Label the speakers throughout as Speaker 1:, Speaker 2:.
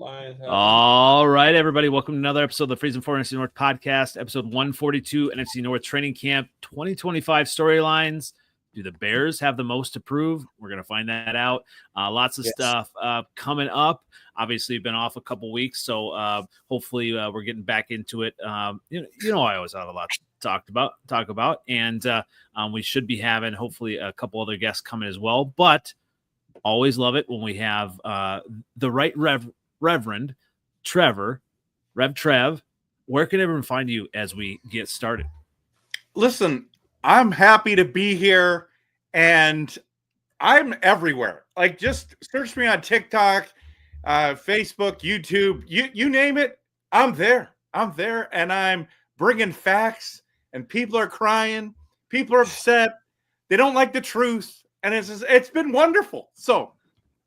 Speaker 1: All right, everybody. Welcome to another episode of the Freezin for NFC North Podcast, episode 142, NFC North Training Camp 2025 storylines. Do the Bears have the most to prove? We're going to find that out. Lots of stuff coming up. Obviously, we've been off a couple weeks, so hopefully we're getting back into it. You know, I always have a lot to talk about, and we should be having hopefully a couple other guests coming as well. But always love it when we have the right Reverend Trevor, RevTrev. Where can everyone find you as we get started?
Speaker 2: Listen, I'm happy to be here, and I'm everywhere. Like, just search me on TikTok, Facebook, YouTube, you name it. I'm there, and I'm bringing facts, and people are crying. People are upset. They don't like the truth, and it's been wonderful. So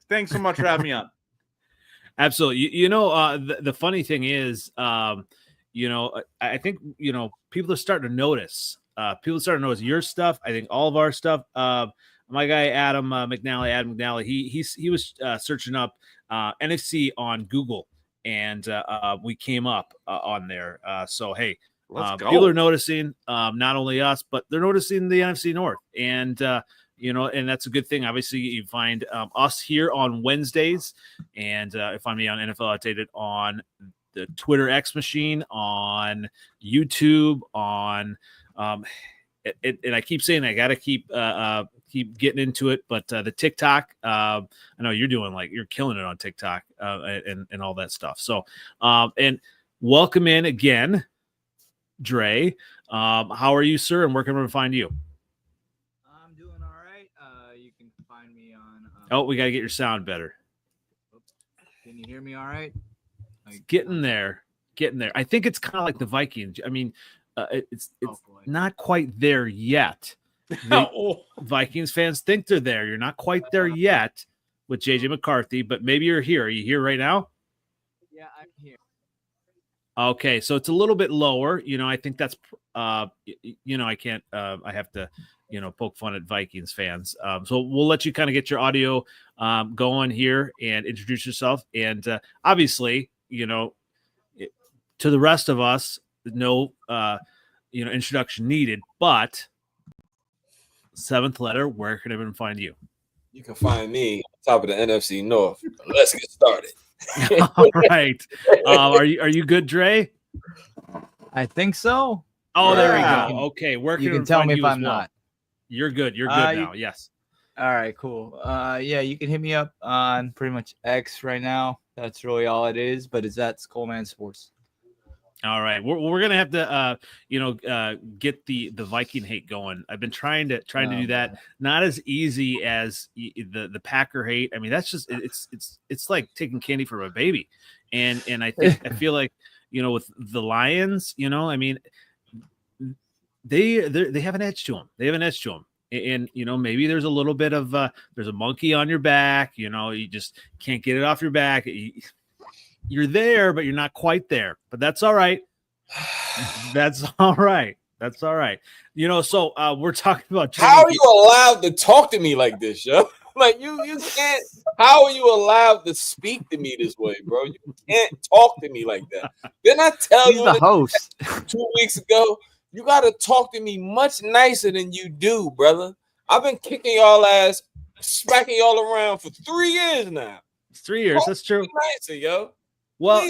Speaker 2: thanks so much for having me on.
Speaker 1: Absolutely. You know, the funny thing is, you know, I think, you know, people are starting to notice. People starting to notice your stuff. I think all of our stuff. My guy Adam McNally, he was searching up NFC on Google, and we came up on there. So hey, people are noticing not only us, but they're noticing the NFC North, and you know, and that's a good thing. Obviously, you find us here on Wednesdays, and find me on NFLOutdated on the Twitter X machine, on YouTube, on and I keep saying I got to keep getting into it, but the TikTok, I know you're killing it on TikTok and all that stuff. So and welcome in again, Dre. How are you, sir? And where can we find you?
Speaker 3: I'm doing all right. You can find me on.
Speaker 1: Oh, we got to get your sound better.
Speaker 3: Can you hear me all right?
Speaker 1: Getting there. I think it's kind of like the Vikings. I mean, it's not quite there yet. Vikings fans think they're there. You're not quite there yet with JJ McCarthy, but maybe you're here. Are you here right now?
Speaker 3: Yeah, I'm here.
Speaker 1: Okay, so it's a little bit lower. You know, I think that's, you know, I can't, I have to, you know, poke fun at Vikings fans. So we'll let you kind of get your audio going here and introduce yourself. And obviously, you know, to the rest of us, no, you know, introduction needed, but seventh letter, where can everyone find you?
Speaker 4: You can find me on top of the NFC North. Let's get started.
Speaker 1: All right. Are you good, Dre?
Speaker 3: I think so.
Speaker 1: Oh, there we go. Okay. Where can
Speaker 3: you can tell me if I'm
Speaker 1: well?
Speaker 3: not.
Speaker 1: You're good. You're good now. Yes.
Speaker 3: All right, cool. Yeah, you can hit me up on pretty much X right now. That's really all it is, but it's at Skullman Sports.
Speaker 1: All right, we're gonna have to you know, get the Viking hate going. I've been trying to do that. Not as easy as the Packer hate. I mean, that's just it's like taking candy from a baby, and I feel like, you know, with the Lions, you know, I mean, they have an edge to them. And you know, maybe there's a little bit of there's a monkey on your back. You know, you just can't get it off your back. You're there, but you're not quite there. But that's all right. That's all right. You know, so we're talking about.
Speaker 4: How are you allowed to talk to me like this, yo? Like you can't. How are you allowed to speak to me this way, bro? You can't talk to me like that. Didn't I tell you
Speaker 3: the host
Speaker 4: 2 weeks ago? You got to talk to me much nicer than you do, brother. I've been kicking y'all ass, smacking y'all around for 3 years now.
Speaker 1: 3 years.
Speaker 4: Talk
Speaker 1: That's true.
Speaker 4: Nicer, yo.
Speaker 1: Well,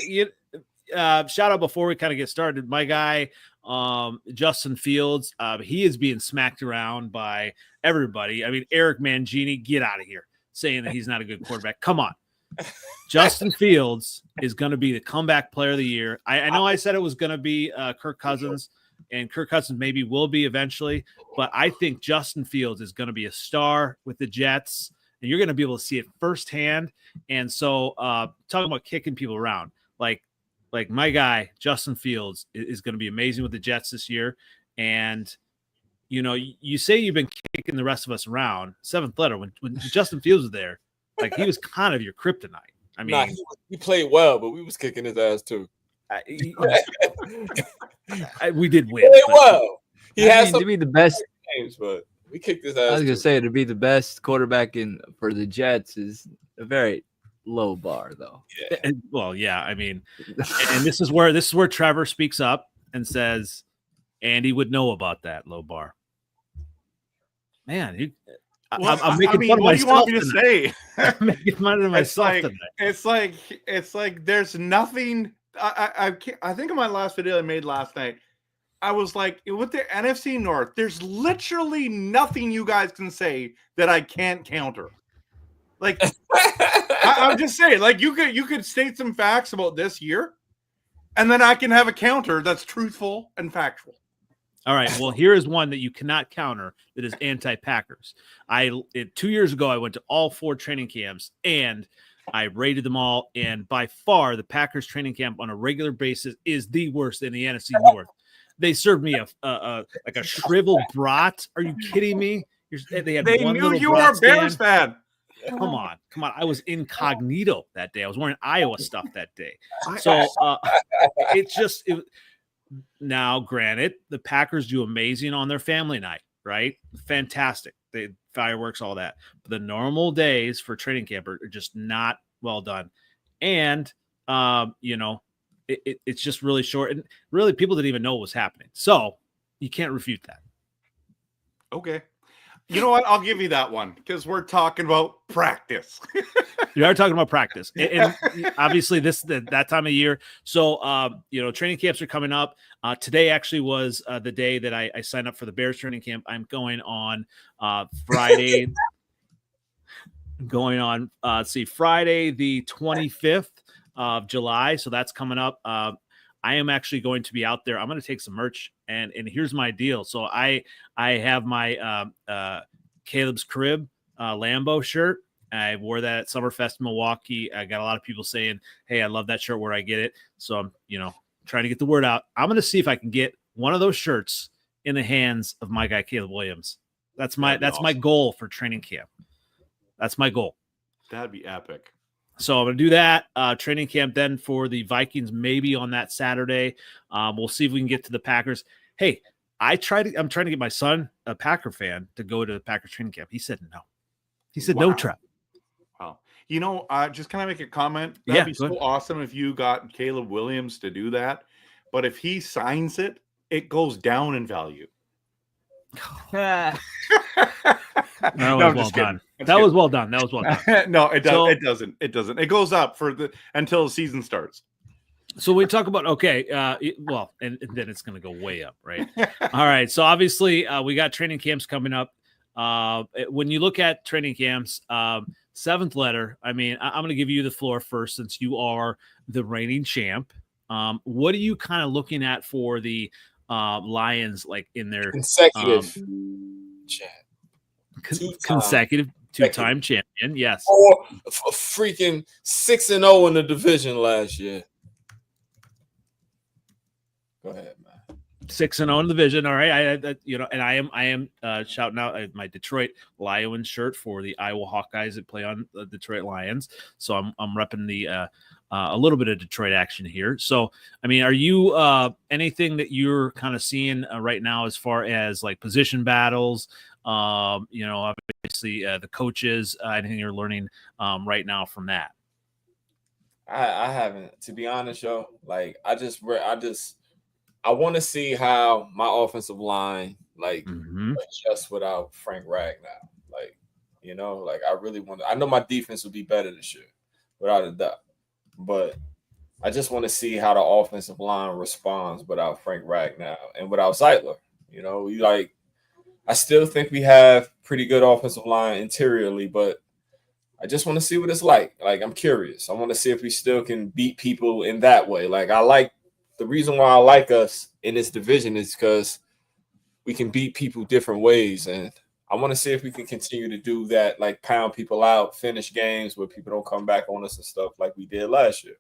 Speaker 1: shout out before we kind of get started. My guy, Justin Fields, he is being smacked around by everybody. I mean, Eric Mangini, get out of here, saying that he's not a good quarterback. Come on. Justin Fields is going to be the comeback player of the year. I know I said it was going to be Kirk Cousins, and Kirk Cousins maybe will be eventually, but I think Justin Fields is going to be a star with the Jets. And you're going to be able to see it firsthand. And so talking about kicking people around, like my guy, Justin Fields, is going to be amazing with the Jets this year. And, you know, you say you've been kicking the rest of us around. Seventh letter, when Justin Fields was there, like, he was kind of your kryptonite. I mean,
Speaker 4: he played well, but we was kicking his ass too.
Speaker 1: We did win.
Speaker 4: He played well. He has
Speaker 3: to be the best
Speaker 4: games, but we kicked his ass.
Speaker 3: I was gonna say, to be the best quarterback for the Jets is a very low bar though.
Speaker 4: Yeah.
Speaker 1: Well, yeah, I mean, and this is where Trevor speaks up and says Andy would know about that low bar. Man, I'm making fun of
Speaker 2: what do you
Speaker 1: myself
Speaker 2: want me to
Speaker 1: tonight.
Speaker 2: say?
Speaker 1: I'm making fun of myself tonight.
Speaker 2: It's like there's nothing. I think in my last video I made last night, I was like, with the NFC North, there's literally nothing you guys can say that I can't counter. Like, I'm just saying, like, you could state some facts about this year, and then I can have a counter that's truthful and factual.
Speaker 1: All right. Well, here is one that you cannot counter that is anti-Packers. 2 years ago, I went to all 4 training camps and I rated them all. And by far, the Packers training camp on a regular basis is the worst in the NFC North. They served me a shriveled brat. Are you kidding me? They
Speaker 2: knew you were a Bears fan.
Speaker 1: Come on. I was incognito that day. I was wearing Iowa stuff that day. So now, granted, the Packers do amazing on their family night, right? Fantastic. They fireworks, all that. But the normal days for training camp are just not well done. And, it's just really short. And really, people didn't even know what was happening. So you can't refute that. Okay.
Speaker 2: You know what? I'll give you that one because we're talking about practice.
Speaker 1: You are talking about practice. And obviously that time of year. So, training camps are coming up. Today actually was the day that I signed up for the Bears training camp. I'm going on Friday. Friday the 25th of July. So that's coming up. I am actually going to be out there. I'm going to take some merch, and here's my deal. So I have my Caleb's Crib Lambo shirt. I wore that at Summerfest in Milwaukee. I got a lot of people saying, "Hey, I love that shirt. Where I get it?" So I'm, trying to get the word out. I'm going to see if I can get one of those shirts in the hands of my guy Caleb Williams. That's my goal for training camp. That's my goal.
Speaker 2: That'd be epic.
Speaker 1: So I'm going to do that training camp then for the Vikings, maybe on that Saturday. We'll see if we can get to the Packers. Hey, I'm trying to get my son, a Packer fan, to go to the Packers training camp. He said no. He said no, Trev.
Speaker 2: Wow. Just can I make a comment? That'd be so awesome if you got Caleb Williams to do that. But if he signs it, it goes down in value.
Speaker 1: That was well done. That was well done.
Speaker 2: No, it doesn't. It doesn't. It doesn't. It goes up until the season starts.
Speaker 1: So we talk about and then it's going to go way up, right? All right. So obviously we got training camps coming up. When you look at training camps, seventh letter. I mean, I'm going to give you the floor first since you are the reigning champ. What are you kind of looking at for the Lions, like in their
Speaker 4: consecutive
Speaker 1: consecutive two-time champion? Yes,
Speaker 4: or freaking 6-0 in the division last year. Go ahead, man.
Speaker 1: 6-0 in the division. All right, and I am shouting out my Detroit Lions shirt for the Iowa Hawkeyes that play on the Detroit Lions. So I'm repping the a little bit of Detroit action here. So I mean, are you anything that you're kind of seeing right now as far as like position battles? Obviously the coaches. Anything you're learning right now from that?
Speaker 4: I haven't, to be honest, yo. Like I want to see how my offensive line adjusts without Frank Ragnow. I really want to. I know my defense will be better this year, without a doubt. But I just want to see how the offensive line responds without Frank Ragnow and without Zeitler. I still think we have pretty good offensive line interiorly, but I just want to see what it's like. Like, I'm curious. I want to see if we still can beat people in that way. The reason why I like us in this division is because we can beat people different ways. And I want to see if we can continue to do that, like pound people out, finish games where people don't come back on us and stuff like we did last year.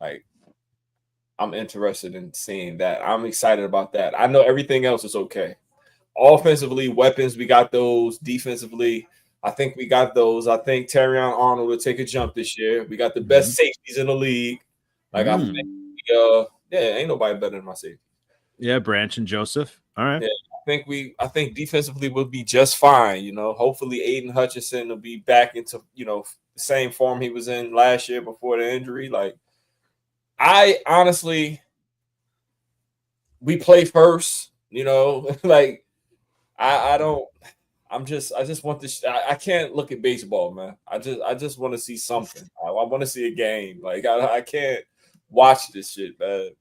Speaker 4: Like, I'm interested in seeing that. I'm excited about that. I know everything else is okay. Offensively, weapons, we got those. Defensively, I think we got those. I think Terrion Arnold will take a jump this year. We got the best safeties in the league. I think ain't nobody better than my safety.
Speaker 1: Yeah, Branch and Joseph. All right.
Speaker 4: Yeah, I think defensively we'll be just fine. Hopefully Aiden Hutchinson will be back into, same form he was in last year before the injury. Like, I honestly, we play first, you know, like I just want this. I can't look at baseball, man. I just want to see something. I want to see a game. Like I can't watch this shit, man.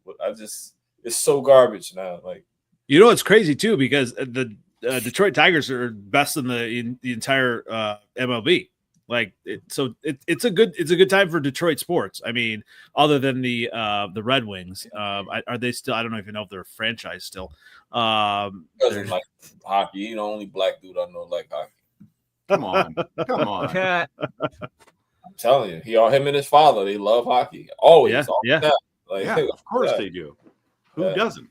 Speaker 4: It's so garbage now. Like,
Speaker 1: you know, it's crazy too, because the Detroit Tigers are best in the entire MLB. Like, it's a good time for Detroit sports. I mean, other than the Red Wings, are they still? I don't even know if they're a franchise still.
Speaker 4: Doesn't like hockey. You're the only black dude I know like hockey.
Speaker 2: Come on.
Speaker 4: I'm telling you, him and his father, they love hockey. Always.
Speaker 1: Yeah.
Speaker 4: Like,
Speaker 2: yeah, of course they do. Who doesn't?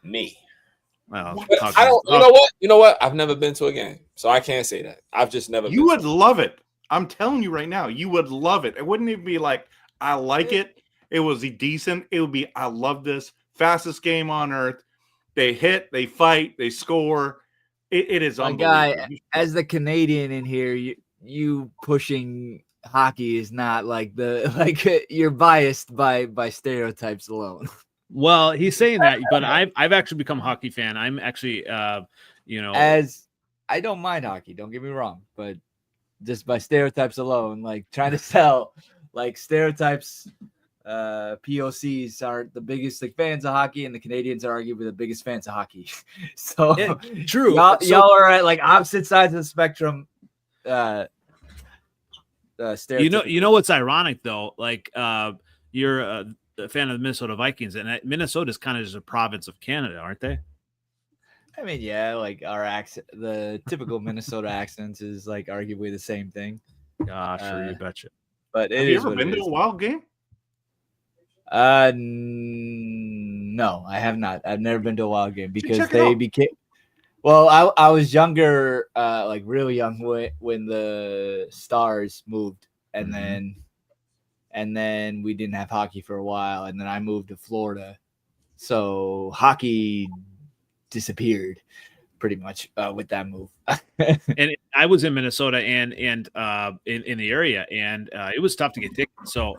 Speaker 4: Me.
Speaker 1: Well,
Speaker 4: I don't. You know what? I've never been to a game, so I can't say that. I've just never.
Speaker 2: You would love it. I'm telling you right now, you would love it. It wouldn't even be like I like it. It was decent. It would be I love this. Fastest game on earth. They hit, they fight, they score. It is unbelievable.
Speaker 3: Guy, as the Canadian in here, you pushing hockey is not like you're biased by stereotypes alone.
Speaker 1: Well, he's saying that, but I've actually become a hockey fan. I'm actually,
Speaker 3: as I don't mind hockey. Don't get me wrong, but just by stereotypes alone, like trying to sell like stereotypes. POCs are the biggest fans of hockey, and the Canadians are arguably the biggest fans of hockey. So
Speaker 1: true.
Speaker 3: Y'all are at like opposite sides of the spectrum.
Speaker 1: You know what's ironic though? Like, you're a fan of the Minnesota Vikings, and Minnesota is kind of just a province of Canada, aren't they?
Speaker 3: I mean, yeah, like our accent, the typical Minnesota accent is like arguably the same thing.
Speaker 1: Sure, you betcha.
Speaker 3: But
Speaker 2: have you ever been to a Wild game?
Speaker 3: No, I have not. I've never been to a Wild game because they became. Well, I was younger, like really young when the Stars moved, and then we didn't have hockey for a while, and then I moved to Florida, so hockey disappeared pretty much with that move.
Speaker 1: And I was in Minnesota and in the area, and it was tough to get tickets. So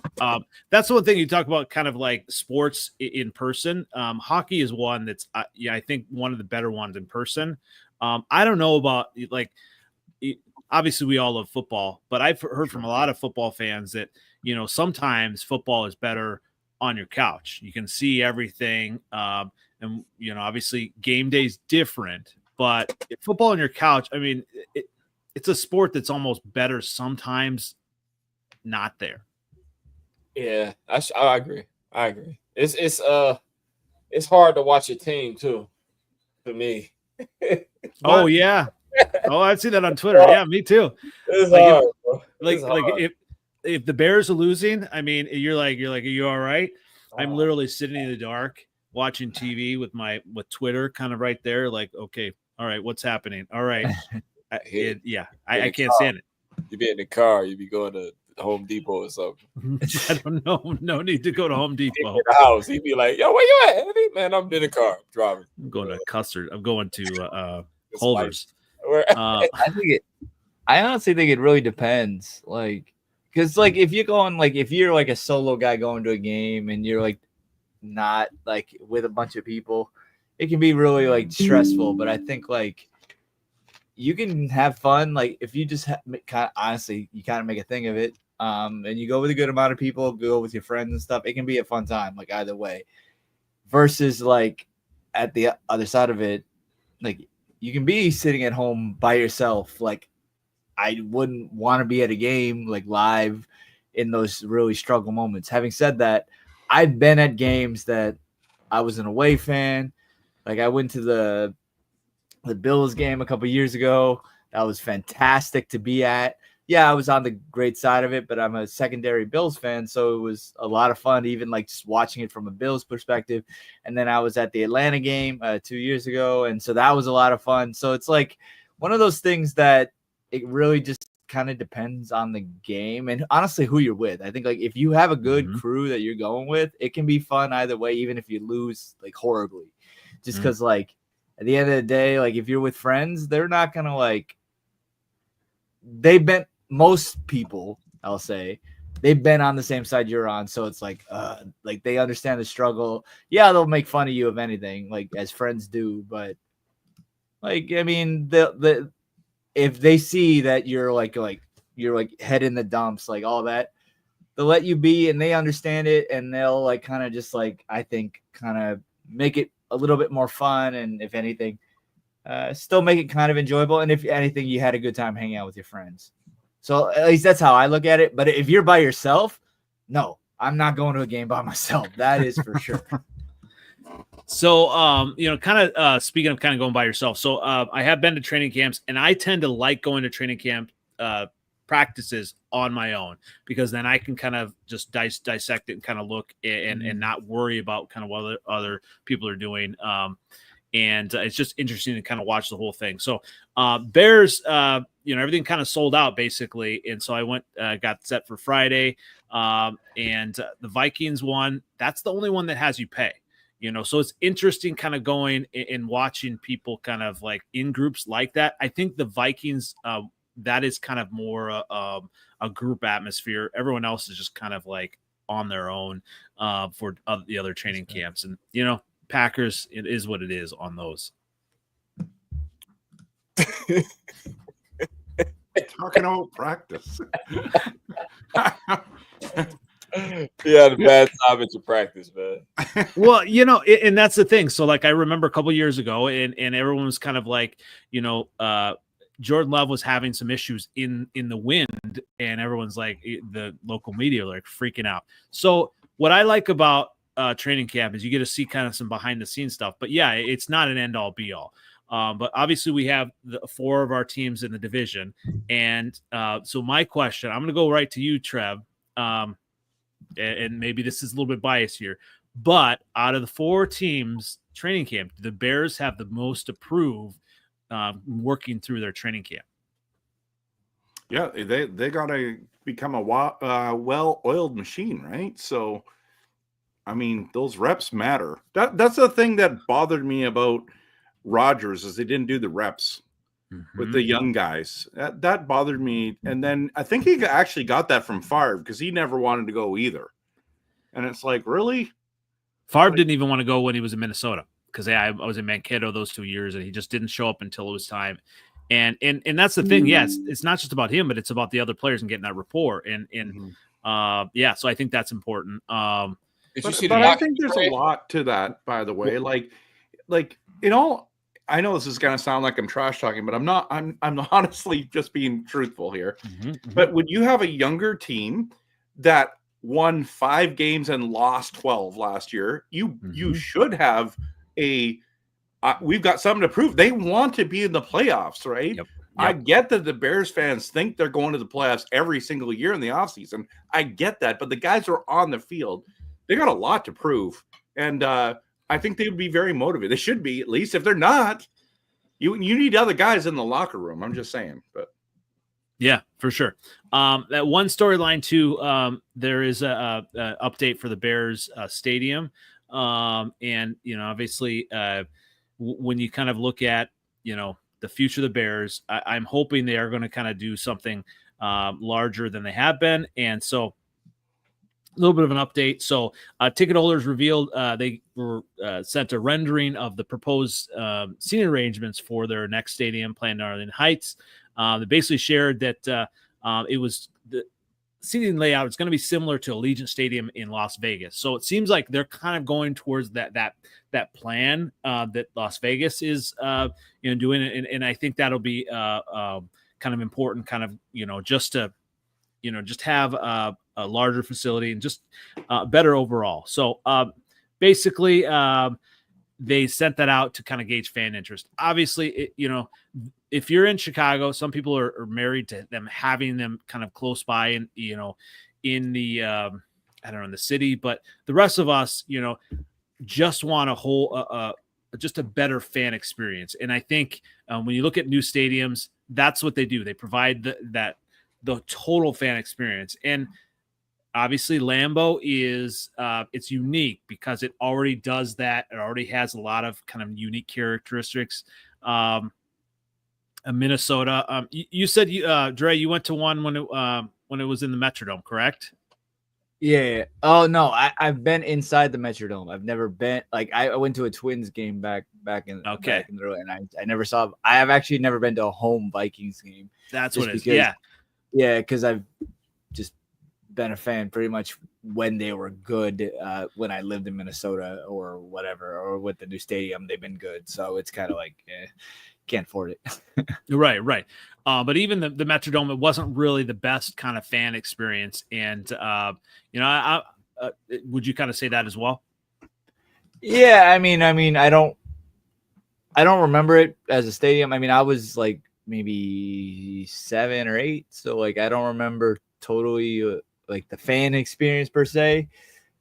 Speaker 1: that's the one thing you talk about, kind of like sports in person. Hockey is one that's I think one of the better ones in person. I don't know about like, obviously we all love football, but I've heard from a lot of football fans that, you know, sometimes football is better on your couch. You can see everything. And, you know, obviously game day is different, but football on your couch, I mean, it's a sport that's almost better sometimes not there.
Speaker 4: Yeah, I agree. It's hard to watch a team too, for me.
Speaker 1: Oh yeah. Oh, I've seen that on Twitter. Yeah, me too.
Speaker 4: It's
Speaker 1: like
Speaker 4: hard,
Speaker 1: if, like if the Bears are losing, I mean, you're like, are you all right? I'm literally sitting in the dark watching TV with Twitter kind of right there. Like, okay, all right, what's happening? All right. I can't stand it.
Speaker 4: You be in the car, you be going to Home Depot or something.
Speaker 1: I don't know. No need to go to Home Depot.
Speaker 4: In the house, he'd be like, yo, where you at? Man, I'm in the car, I'm driving.
Speaker 1: I'm going to Custard. I'm going to Culver's.
Speaker 3: I honestly think it really depends. Like, because like if you're going, like if you're like a solo guy going to a game and you're like not like with a bunch of people, it can be really like stressful. But I think like you can have fun. Like if you just honestly, you kind of make a thing of it. And you go with a good amount of people, go with your friends and stuff. It can be a fun time, like either way. Versus like at the other side of it, like you can be sitting at home by yourself. Like I wouldn't want to be at a game like live in those really struggle moments. Having said that, I've been at games that I was an away fan. Like I went to the Bills game a couple years ago. That was fantastic to be at. Yeah, I was on the great side of it, but I'm a secondary Bills fan, so it was a lot of fun, even like just watching it from a Bills perspective. And then I was at the Atlanta game 2 years ago, and so that was a lot of fun. So it's like one of those things that it really just kind of depends on the game and honestly who you're with. I think like if you have a good crew that you're going with, it can be fun either way, even if you lose like horribly. Just because like at the end of the day, like if you're with friends, they're not gonna like most people I'll say. They've been on the same side you're on, so it's like they understand the struggle. Yeah, they'll make fun of you if anything, like as friends do, but like I mean, the if they see that you're like head in the dumps, like all that, they'll let you be, and they understand it, and they'll like kind of just like I think kind of make it a little bit more fun, and if anything, still make it kind of enjoyable. And if anything, you had a good time hanging out with your friends. So at least that's how I look at it. But if you're by yourself, no, I'm not going to a game by myself. That is for sure.
Speaker 1: So, kind of speaking of kind of going by yourself. So I have been to training camps, and I tend to like going to training camp practices on my own, because then I can kind of just dissect it and kind of look and not worry about kind of what other people are doing. And it's just interesting to kind of watch the whole thing. So Bears, everything kind of sold out basically. And so I went, got set for Friday, and the Vikings won. That's the only one that has you pay, so it's interesting kind of going and watching people kind of like in groups like that. I think the Vikings, that is kind of more a group atmosphere. Everyone else is just kind of like on their own for the other training camps. And, Packers, it is what it is on those.
Speaker 2: Talking about practice.
Speaker 4: Yeah, the bad time at your practice, man.
Speaker 1: Well, and that's the thing. So, like, I remember a couple years ago, and everyone was kind of like, Jordan Love was having some issues in the wind, and everyone's like, the local media like freaking out. So, what I like about training camp is you get to see kind of some behind the scenes stuff. But yeah, it's not an end all be all. But obviously we have the 4 of our teams in the division. And so my question, I'm going to go right to you, Trev. And maybe this is a little bit biased here, but out of the 4 teams training camp, the Bears have the most approved working through their training camp.
Speaker 2: Yeah, they got to become a well-oiled machine, right? So, I mean, those reps matter. That's the thing that bothered me about Rodgers is they didn't do the reps with the young guys. That bothered me. And then I think he actually got that from Favre because he never wanted to go either. And it's like, really?
Speaker 1: Favre didn't even want to go when he was in Minnesota because I was in Mankato those 2 years, and he just didn't show up until it was time. And that's the thing. Yeah, it's not just about him, but it's about the other players and getting that rapport. So I think that's important.
Speaker 2: But I think there's a lot to that, by the way. Like, I know this is going to sound like I'm trash talking, but I'm not. I'm honestly just being truthful here. But when you have a younger team that won 5 games and lost 12 last year, you should have we've got something to prove. They want to be in the playoffs, right? Yep. I get that the Bears fans think they're going to the playoffs every single year in the offseason. I get that, but the guys are on the field. They got a lot to prove, and I think they would be very motivated. They should be, at least. If they're not, you need other guys in the locker room. I'm just saying. But
Speaker 1: yeah, for sure. That one storyline too. There is a update for the Bears stadium, and obviously, when you kind of look at the future of the Bears, I'm hoping they are going to kind of do something larger than they have been, and so. A little bit of an update. So ticket holders revealed they were sent a rendering of the proposed seating arrangements for their next stadium planned in Arlington Heights. They basically shared that it was the seating layout is going to be similar to Allegiant Stadium in Las Vegas. So it seems like they're kind of going towards that plan that Las Vegas is doing, and I think that'll be kind of important, kind of just to just have a larger facility and just better overall. So basically, they sent that out to kind of gauge fan interest. Obviously, if you're in Chicago, some people are married to them having them kind of close by and in the in the city, but the rest of us, just want a whole just a better fan experience. And I think when you look at new stadiums, that's what they do. They provide the total fan experience. And obviously Lambeau is it's unique because it already does that. It already has a lot of kind of unique characteristics. Minnesota. You said Dre, you went to one when when it was in the Metrodome, correct?
Speaker 3: Yeah. Oh no, I've been inside the Metrodome. I've never been like I went to a Twins game back in the early, and I never saw. I have actually never been to a home Vikings game.
Speaker 1: That's what it is.
Speaker 3: Yeah, because I've just been a fan pretty much when they were good. When I lived in Minnesota or whatever, or with the new stadium, they've been good. So it's kind of like can't afford it.
Speaker 1: Right. But even the Metrodome, it wasn't really the best kind of fan experience. And, I would you kind of say that as well?
Speaker 3: Yeah. I mean, I don't remember it as a stadium. I mean, I was like maybe 7 or 8. So like, I don't remember totally like the fan experience per se,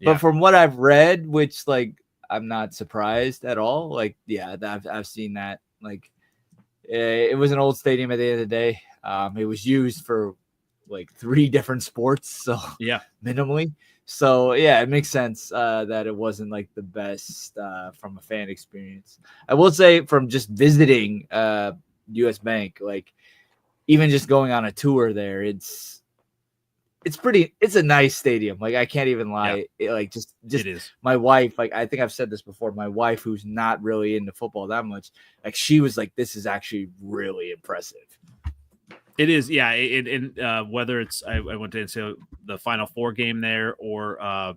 Speaker 3: but from what I've read, which like, I'm not surprised at all. Like, yeah, I've seen that. Like, it was an old stadium at the end of the day. It was used for like 3 different sports, so minimally. So yeah, it makes sense that it wasn't like the best from a fan experience. I will say from just visiting US Bank, like even just going on a tour there, it's a nice stadium. Like I can't even lie. Just it is. My wife, like I think I've said this before, my wife who's not really into football that much, like she was like, this is actually really impressive.
Speaker 1: It is. Yeah. And whether it's, I went to say the Final Four game there or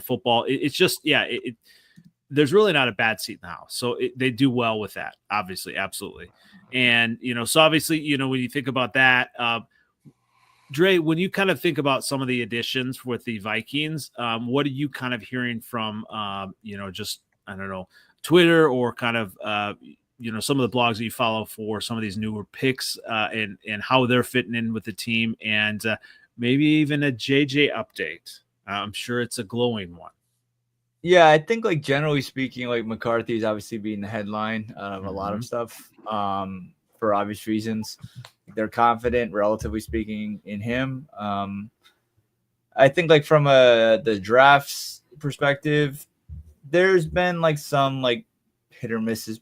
Speaker 1: football, it's just, there's really not a bad seat in the house. So they do well with that, obviously. Absolutely. And, so obviously, when you think about that, Dre, when you kind of think about some of the additions with the Vikings, what are you kind of hearing from, just, I don't know, Twitter or kind of, some of the blogs that you follow for some of these newer picks and how they're fitting in with the team and maybe even a JJ update? I'm sure it's a glowing one.
Speaker 3: Yeah, I think like generally speaking, like McCarthy is obviously being the headline of a lot of stuff for obvious reasons. They're confident, relatively speaking, in him. I think like from the drafts perspective, there's been like some like hit or misses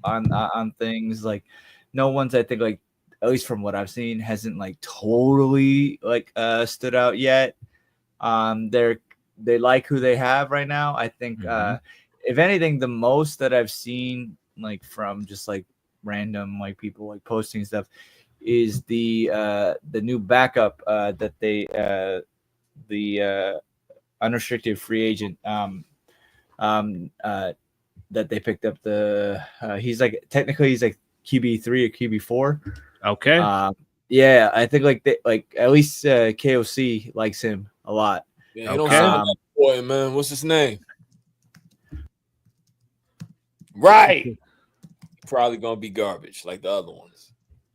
Speaker 3: on things. Like no one's, I think, like at least from what I've seen, hasn't like totally like stood out yet. They like who they have right now. I think if anything, the most that I've seen like from just like random like people like posting stuff is the new backup that they the unrestricted free agent that they picked up. He's like technically he's like QB3 or QB4.
Speaker 1: Okay.
Speaker 3: Yeah, I think like at least KOC likes him a lot.
Speaker 4: Yeah, he don't sound like that boy, man. What's his name? Right. Probably gonna be garbage like the other ones.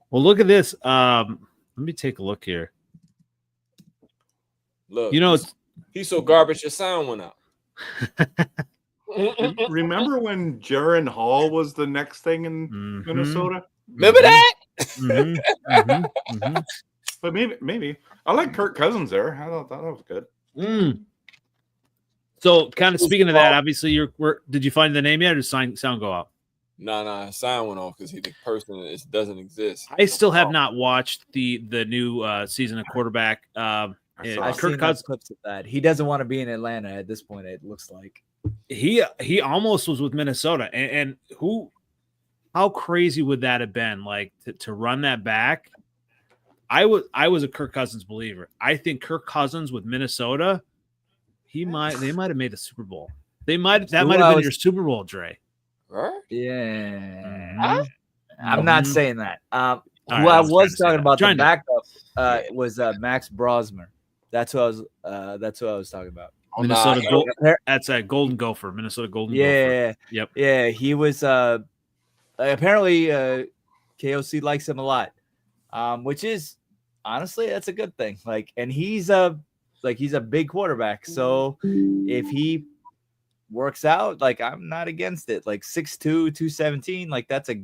Speaker 1: Well, look at this. Let me take a look here.
Speaker 4: Look, he's so garbage. Your sound went out.
Speaker 2: Remember when Jaron Hall was the next thing in Minnesota?
Speaker 4: Remember that?
Speaker 2: But maybe I like Kirk Cousins there. I thought that was good.
Speaker 1: So, kind of speaking of that, obviously, did you find the name yet, or did sound go out?
Speaker 4: No, sound went off because the person doesn't exist.
Speaker 1: I still have not watched the new season of quarterback.
Speaker 3: I've seen clips of that. He doesn't want to be in Atlanta at this point. It looks like
Speaker 1: he almost was with Minnesota, and how crazy would that have been? Like to run that back. I was a Kirk Cousins believer. I think Kirk Cousins with Minnesota, they might have made the Super Bowl. That might have been your Super Bowl, Dre.
Speaker 4: Right?
Speaker 3: Yeah. I'm not saying that. Who I was talking about the backup was Max Brosmer. That's who I was talking about.
Speaker 1: Minnesota that's a Golden Gopher. Minnesota Golden Gopher. Yep.
Speaker 3: Yeah, he was apparently KOC likes him a lot. Which is honestly that's a good thing. Like, and he's a big quarterback. So if he works out, like I'm not against it. Like 6'2", 217, like that's a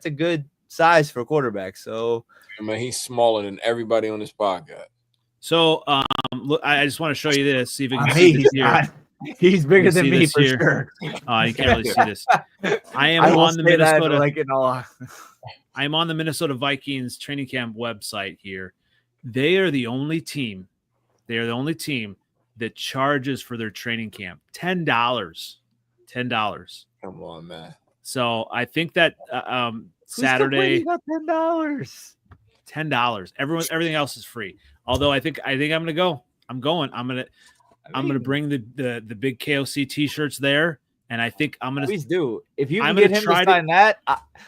Speaker 3: good size for a quarterback. So
Speaker 4: I mean, he's smaller than everybody on this podcast.
Speaker 1: So look, I just want to show you this. See if you can see this here.
Speaker 3: He's bigger than me for sure.
Speaker 1: You can't really see this. I am on the Minnesota.
Speaker 3: I am on the
Speaker 1: Minnesota Vikings training camp website here, They are the only team. They are the only team that charges for their training camp $10. $10.
Speaker 4: Come on, man.
Speaker 1: So I think that Saturday
Speaker 3: got $10.
Speaker 1: $10. Everything else is free. Although I think I'm gonna go. I'm gonna bring the big KOC t-shirts there, and I think I'm gonna
Speaker 3: please do. If you can get him to sign that,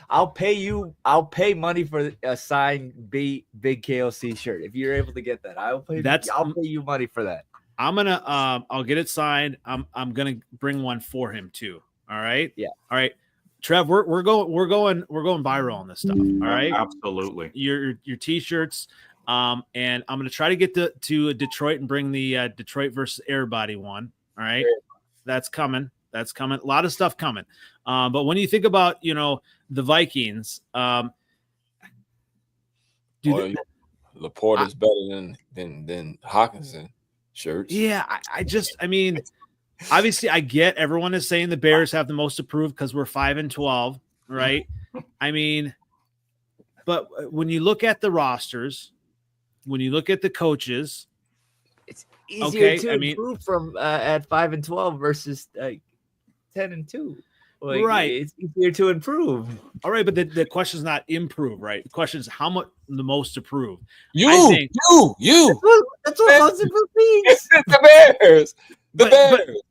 Speaker 3: I'll pay you. I'll pay money for a signed big KOC shirt. If you're able to get that, I'll pay you money for that.
Speaker 1: I'm gonna I'll get it signed. I'm gonna bring one for him too. All right.
Speaker 3: Yeah.
Speaker 1: All right. Trev, we're going viral on this stuff. All right.
Speaker 2: Absolutely.
Speaker 1: Your t-shirts. And I'm gonna try to get to Detroit and bring the Detroit versus everybody one. All right. That's coming. A lot of stuff coming. But when you think about, the Vikings,
Speaker 4: Laporta's better than Hawkinson shirts.
Speaker 1: Yeah, I mean, obviously I get everyone is saying the Bears have the most approved because we're 5-12, right? I mean, but when you look at the rosters, when you look at the coaches,
Speaker 3: it's easier to improve from at 5-12 versus 10-2.
Speaker 1: Right.
Speaker 3: It's easier to improve.
Speaker 1: All right, but the question is not improve, right? The question is how much the most approve.
Speaker 4: You.
Speaker 3: That's what most improved means.
Speaker 4: The Bears. The Bears.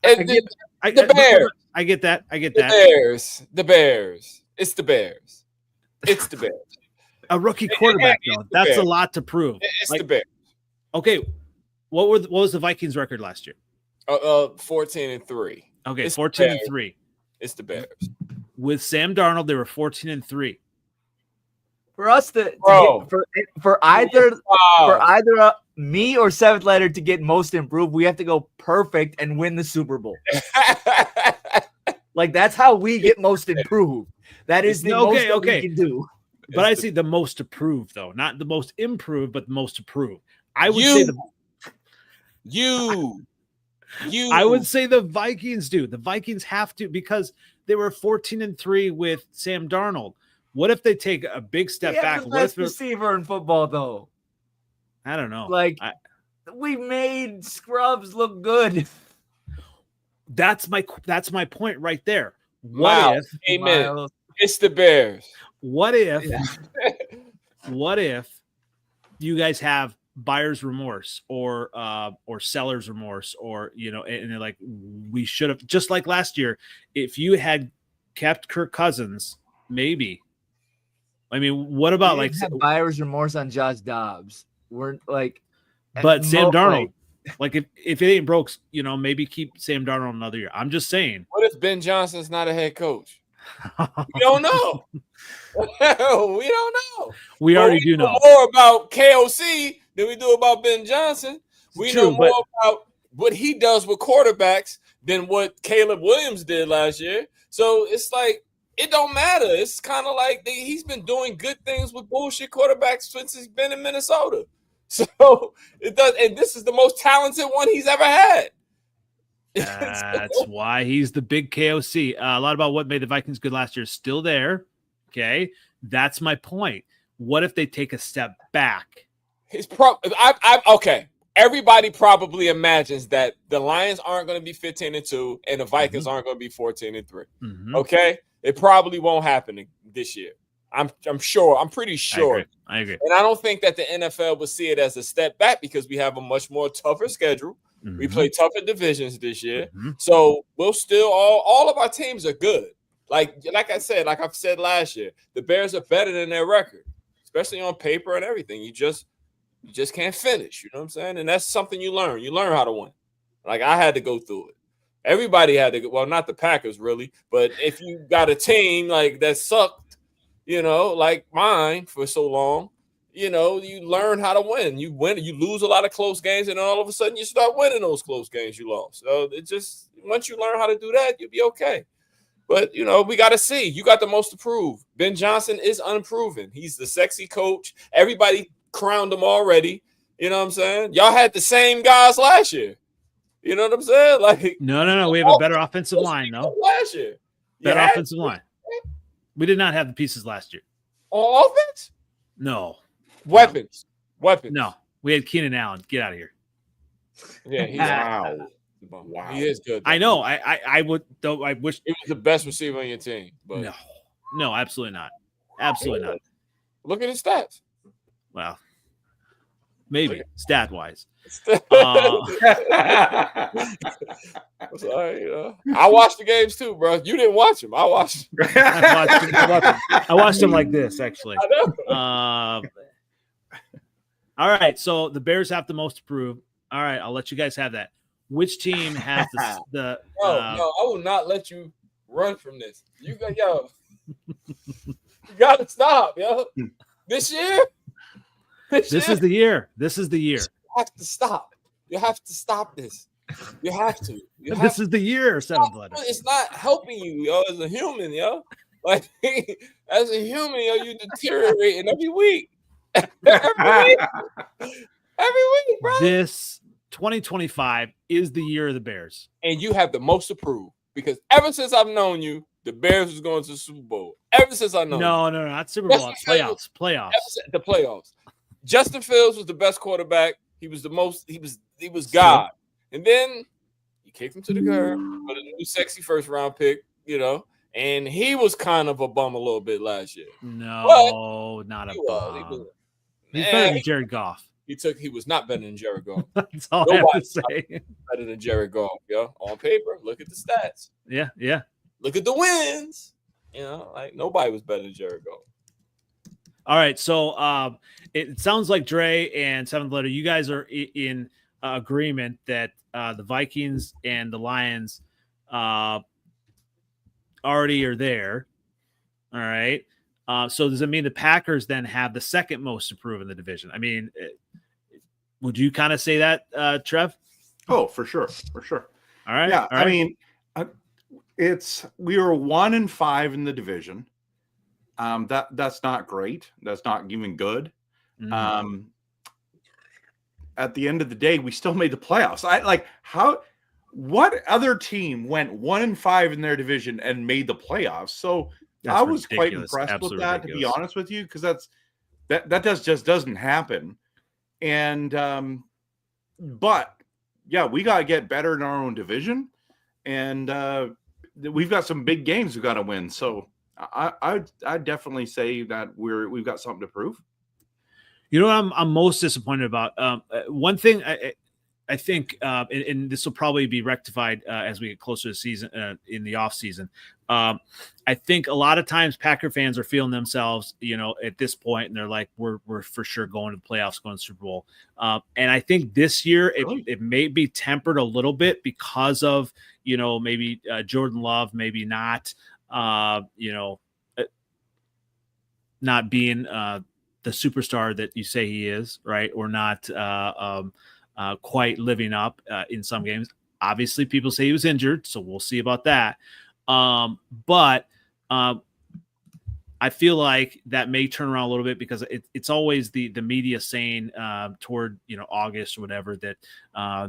Speaker 1: The Bears. I get that.
Speaker 4: The Bears. It's the Bears.
Speaker 1: A rookie quarterback, though. That's a lot to prove.
Speaker 4: It's the Bears.
Speaker 1: Okay, what was the Vikings record last year?
Speaker 4: 14-3.
Speaker 1: Okay, 14-3.
Speaker 4: It's the Bears.
Speaker 1: With Sam Darnold, they were 14-3.
Speaker 3: For us for either me or Seventh Letter to get most improved, we have to go perfect and win the Super Bowl. That's how we get most improved. That is the most that we can do.
Speaker 1: But I see the most approved, though, not the most improved, but the most approved. I would say I would say the Vikings do. The Vikings have to because they were 14-3 with Sam Darnold. What if they take a big step back?
Speaker 3: The best receiver in football, though.
Speaker 1: I don't know.
Speaker 3: We made Scrubs look good.
Speaker 1: That's my point right there.
Speaker 4: Amen. It's the Bears.
Speaker 1: What if you guys have buyer's remorse or seller's remorse or and they're like, we should have, just like last year, if you had kept Kirk Cousins, maybe. I mean, what about
Speaker 3: buyer's remorse on Josh Dobbs? We're
Speaker 1: but Sam Darnold, if it ain't broke, maybe keep Sam Darnold another year. I'm just saying.
Speaker 4: What if Ben Johnson's not a head coach? We don't know. We don't know.
Speaker 1: We already do know
Speaker 4: more about KOC than we do about Ben Johnson. We know more about what he does with quarterbacks than what Caleb Williams did last year. So it's it don't matter. It's kind of he's been doing good things with bullshit quarterbacks since he's been in Minnesota. So it does, and this is the most talented one he's ever had.
Speaker 1: That's why he's the big KOC. A lot about what made the Vikings good last year is still there. Okay, that's my point. What if they take a step back?
Speaker 4: Okay. Everybody probably imagines that the Lions aren't going to be 15-2 and the Vikings aren't going to be 14-3.
Speaker 1: Mm-hmm.
Speaker 4: Okay, it probably won't happen this year. I'm sure. I'm pretty sure.
Speaker 1: I agree.
Speaker 4: And I don't think that the NFL would see it as a step back because we have a much more tougher schedule. Mm-hmm. We play tougher divisions this year.
Speaker 1: Mm-hmm.
Speaker 4: So we'll still all of our teams are good. Like I've said last year, the Bears are better than their record, especially on paper and everything. You just can't finish. You know what I'm saying? And that's something you learn. You learn how to win. I had to go through it. Everybody had to go. Well, not the Packers really, but if you got a team that sucked, like mine for so long, you learn how to win. You win, you lose a lot of close games, and then all of a sudden you start winning those close games you lost. So once you learn how to do that, you'll be okay. But, we got to see. You got the most to prove. Ben Johnson is unproven. He's the sexy coach. Everybody crowned him already. You know what I'm saying? Y'all had the same guys last year. You know what I'm saying?
Speaker 1: No. We have a better offensive line, though.
Speaker 4: Last year.
Speaker 1: Better offensive line. We did not have the pieces last year.
Speaker 4: On offense?
Speaker 1: No.
Speaker 4: Weapons. Weapons.
Speaker 1: No, we had Keenan Allen. Get out of here.
Speaker 4: Yeah, he's
Speaker 2: Wow.
Speaker 4: He is good.
Speaker 1: I know. I would, though. I wish
Speaker 4: he was the best receiver on your team. But
Speaker 1: no, absolutely not. Absolutely not.
Speaker 4: Look at his stats.
Speaker 1: Well, maybe stat wise.
Speaker 4: Sorry, I watched the games too, bro. You didn't watch them. I watched them.
Speaker 1: I watched him like this, actually.
Speaker 4: I know.
Speaker 1: All right, so the Bears have the most to prove. All right, I'll let you guys have that. Which team has the
Speaker 4: No, I will not let you run from this. You gotta stop, yo. This year?
Speaker 1: This is the year. This is the year.
Speaker 4: You have to stop. You have to stop this. You have to.
Speaker 1: This is the year, Seventh Letter.
Speaker 4: It's not helping you, yo, as a human, yo. Like, as a human, yo, you deteriorating every week. Every week, bro.
Speaker 1: This 2025 is the year of the Bears.
Speaker 4: And you have the most to prove because ever since I've known you, the Bears was going to the Super Bowl. Ever since I know
Speaker 1: No, not Super Bowl. Playoffs.
Speaker 4: The playoffs. Justin Fields was the best quarterback. He was the most. He was God. And then you kicked him to the curb with a new sexy first round pick. And he was kind of a bum a little bit last year.
Speaker 1: No, not a bum. He's better than Jared Goff.
Speaker 4: He was not better than Jared Goff.
Speaker 1: That's all I have to say.
Speaker 4: Better than Jared Goff, yo. On paper, look at the stats.
Speaker 1: Yeah.
Speaker 4: Look at the wins. Like nobody was better than Jared Goff.
Speaker 1: All right, so it sounds like Dre and Seventh Letter, you guys are in agreement that the Vikings and the Lions already are there. All right. So does it mean the Packers then have the second most to prove in the division? I mean, would you kind of say that, Trev?
Speaker 2: Oh, for sure.
Speaker 1: All right.
Speaker 2: Yeah,
Speaker 1: all right.
Speaker 2: I mean, we were 1-5 in the division. That's not great. That's not even good.
Speaker 1: Mm-hmm.
Speaker 2: At the end of the day, we still made the playoffs. What other team went 1-5 in their division and made the playoffs? So
Speaker 1: That's
Speaker 2: I was quite
Speaker 1: ridiculous.
Speaker 2: impressed
Speaker 1: Absolutely
Speaker 2: with that,
Speaker 1: ridiculous.
Speaker 2: to be honest with you, because that just doesn't happen. And but yeah, we got to get better in our own division, and we've got some big games we got to win. So I definitely say that we've got something to prove.
Speaker 1: You know what I'm most disappointed about? One thing I think, and this will probably be rectified as we get closer to the season, in the off season. I think a lot of times Packer fans are feeling themselves, at this point, and they're like, we're for sure going to the playoffs, going to the Super Bowl. And I think this year it may be tempered a little bit because of, maybe Jordan Love, maybe not, not being the superstar that you say he is, right? Or not quite living up in some games. Obviously, people say he was injured, so we'll see about that. But I feel like that may turn around a little bit because it's always the media saying toward August or whatever that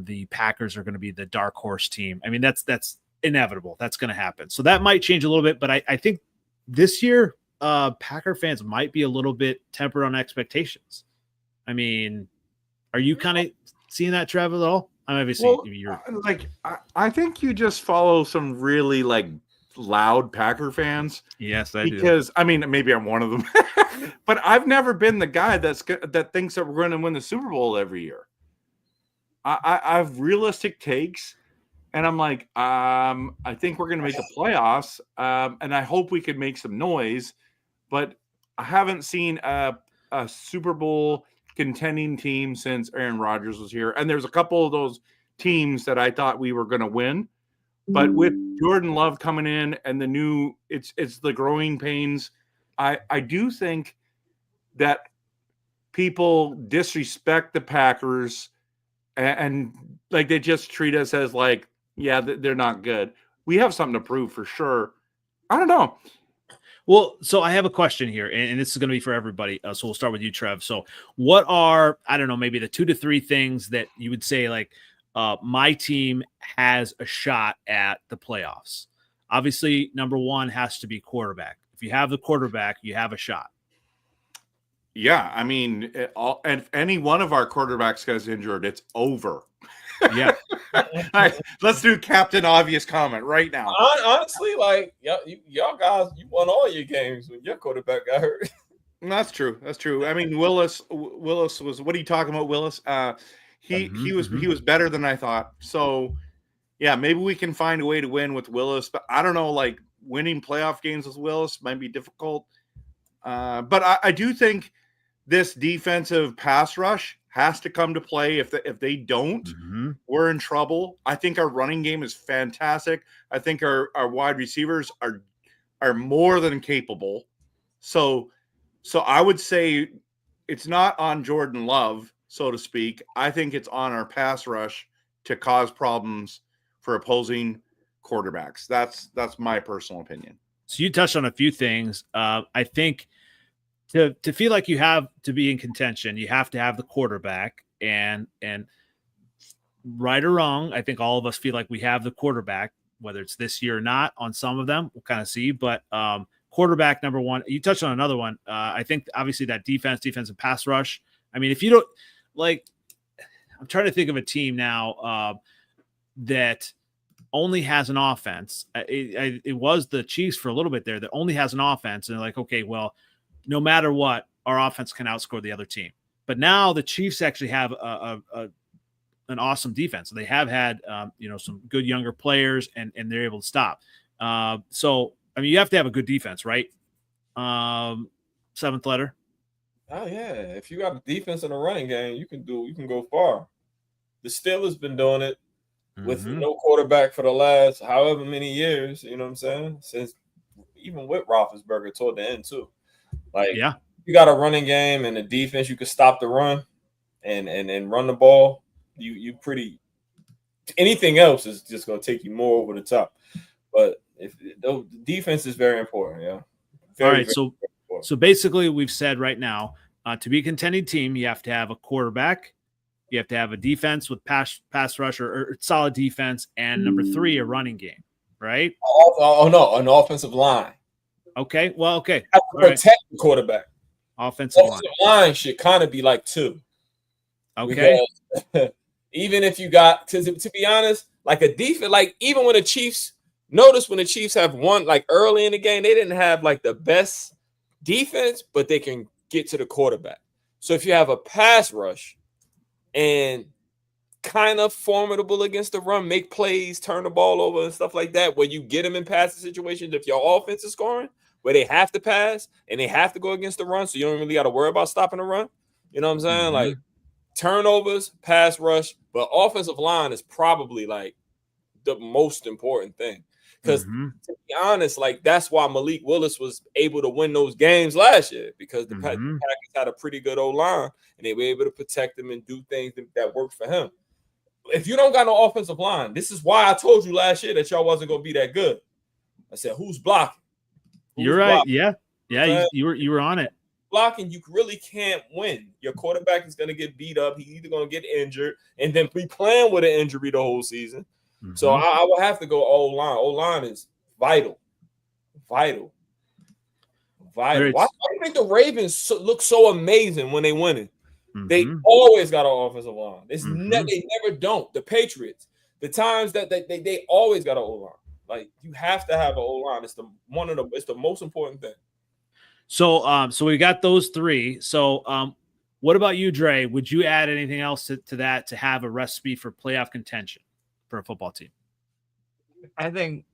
Speaker 1: the Packers are going to be the dark horse team. I mean, that's inevitable. That's going to happen. So that might change a little bit. But I think this year Packer fans might be a little bit tempered on expectations. I mean, are you kind of seeing that, Travis, at all? I'm obviously you're
Speaker 2: I think you just follow some really loud Packer fans.
Speaker 1: Yes, I do.
Speaker 2: Because I mean, maybe I'm one of them, but I've never been the guy that thinks that we're going to win the Super Bowl every year. I have realistic takes, and I'm like, I think we're going to make the playoffs, and I hope we can make some noise, but I haven't seen a Super Bowl contending team since Aaron Rodgers was here. And there's a couple of those teams that I thought we were going to win, but with Jordan Love coming in and it's the growing pains. I do think that people disrespect the Packers and they just treat us as they're not good. We have something to prove for sure. I don't know.
Speaker 1: Well, so I have a question here, and this is going to be for everybody. So we'll start with you, Trev. So what are, I don't know, maybe the 2 to 3 things that you would say, my team has a shot at the playoffs? Obviously, number one has to be quarterback. If you have the quarterback, you have a shot.
Speaker 2: Yeah, I mean, and if any one of our quarterbacks gets injured, it's over.
Speaker 1: Yeah.
Speaker 2: All right, let's do Captain Obvious comment right now.
Speaker 4: Honestly, like y'all guys, you won all your games when your quarterback got hurt.
Speaker 2: That's true. That's true. I mean, Willis was. What are you talking about, Willis? He was better than I thought. So, yeah, maybe we can find a way to win with Willis. But I don't know. Like winning playoff games with Willis might be difficult. But I do think this defensive pass rush has to come to play. If they don't, we're in trouble. I think our running game is fantastic. I think our wide receivers are more than capable. So I would say it's not on Jordan Love, so to speak. I think it's on our pass rush to cause problems for opposing quarterbacks. That's my personal opinion.
Speaker 1: So you touched on a few things. I think to feel like you have to be in contention, you have to have the quarterback. And right or wrong, I think all of us feel like we have the quarterback, whether it's this year or not. On some of them, we'll kind of see. But quarterback number one. You touched on another one. I think obviously that defensive pass rush. I mean, if you don't like, I'm trying to think of a team now that only has an offense. It was the Chiefs for a little bit there that only has an offense, and they're like, okay, well, no matter what, our offense can outscore the other team. But now the Chiefs actually have an awesome defense. They have had some good younger players, and they're able to stop. So I mean, you have to have a good defense, right? Seventh letter.
Speaker 4: Oh yeah, if you got a defense and a running game, you can go far. The Steelers been doing it with no quarterback for the last however many years. You know what I'm saying? Since even with Roethlisberger toward the end too. Like,
Speaker 1: yeah,
Speaker 4: you got a running game and a defense, you can stop the run and run the ball. You pretty. Anything else is just going to take you more over the top. But if the defense is very important, yeah.
Speaker 1: All right, so basically we've said right now, to be a contending team, you have to have a quarterback, you have to have a defense with pass rush or solid defense, and number 3, a running game, right?
Speaker 4: Oh no, an offensive line.
Speaker 1: Okay, well, okay.
Speaker 4: Have to protect the quarterback.
Speaker 1: Offensive
Speaker 4: line should kind of be like 2.
Speaker 1: Okay.
Speaker 4: Because even if you got to be honest, like a defense, like even when the Chiefs. Notice when the Chiefs have won, like early in the game, they didn't have like the best defense, but they can get to the quarterback. So if you have a pass rush and kind of formidable against the run, make plays, turn the ball over and stuff like that, where you get them in passing situations, if your offense is scoring, where they have to pass and they have to go against the run, so you don't really got to worry about stopping the run. You know what I'm saying? Like turnovers, pass rush, but offensive line is probably like the most important thing. Because to be honest, like that's why Malik Willis was able to win those games last year, because the Packers had a pretty good O-line and they were able to protect him and do things that worked for him. If you don't got no offensive line, this is why I told you last year that y'all wasn't going to be that good. I said, who's blocking?
Speaker 1: You're right. Yeah. You were on it.
Speaker 4: Blocking, you really can't win. Your quarterback is going to get beat up. He's either going to get injured and then be playing with an injury the whole season. So I will have to go O-line. O-line is vital. Why do you think the Ravens look so amazing when they win it? They always got an offensive line. They never don't. The Patriots, the times that they always got an O-line. Like you have to have an O-line. It's the most important thing.
Speaker 1: So we got those 3. So what about you, Dre? Would you add anything else to that to have a recipe for playoff contention for a football team?
Speaker 3: I think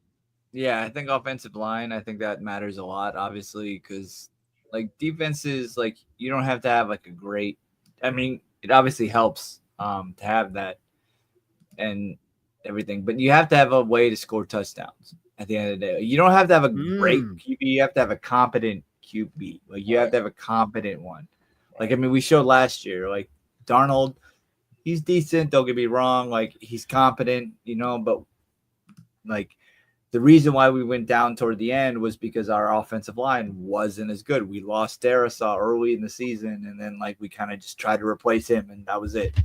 Speaker 3: offensive line, I think that matters a lot, obviously, because like defenses, like you don't have to have like a great, I mean, it obviously helps to have that and everything, but you have to have a way to score touchdowns at the end of the day. You don't have to have a great QB, you have to have a competent QB. Like you have to have a competent one. Like, I mean, we showed last year, like Darnold, he's decent, don't get me wrong, like he's competent, but like the reason why we went down toward the end was because our offensive line wasn't as good. We lost Darisaw early in the season, and then like we kind of just tried to replace him, and that was it.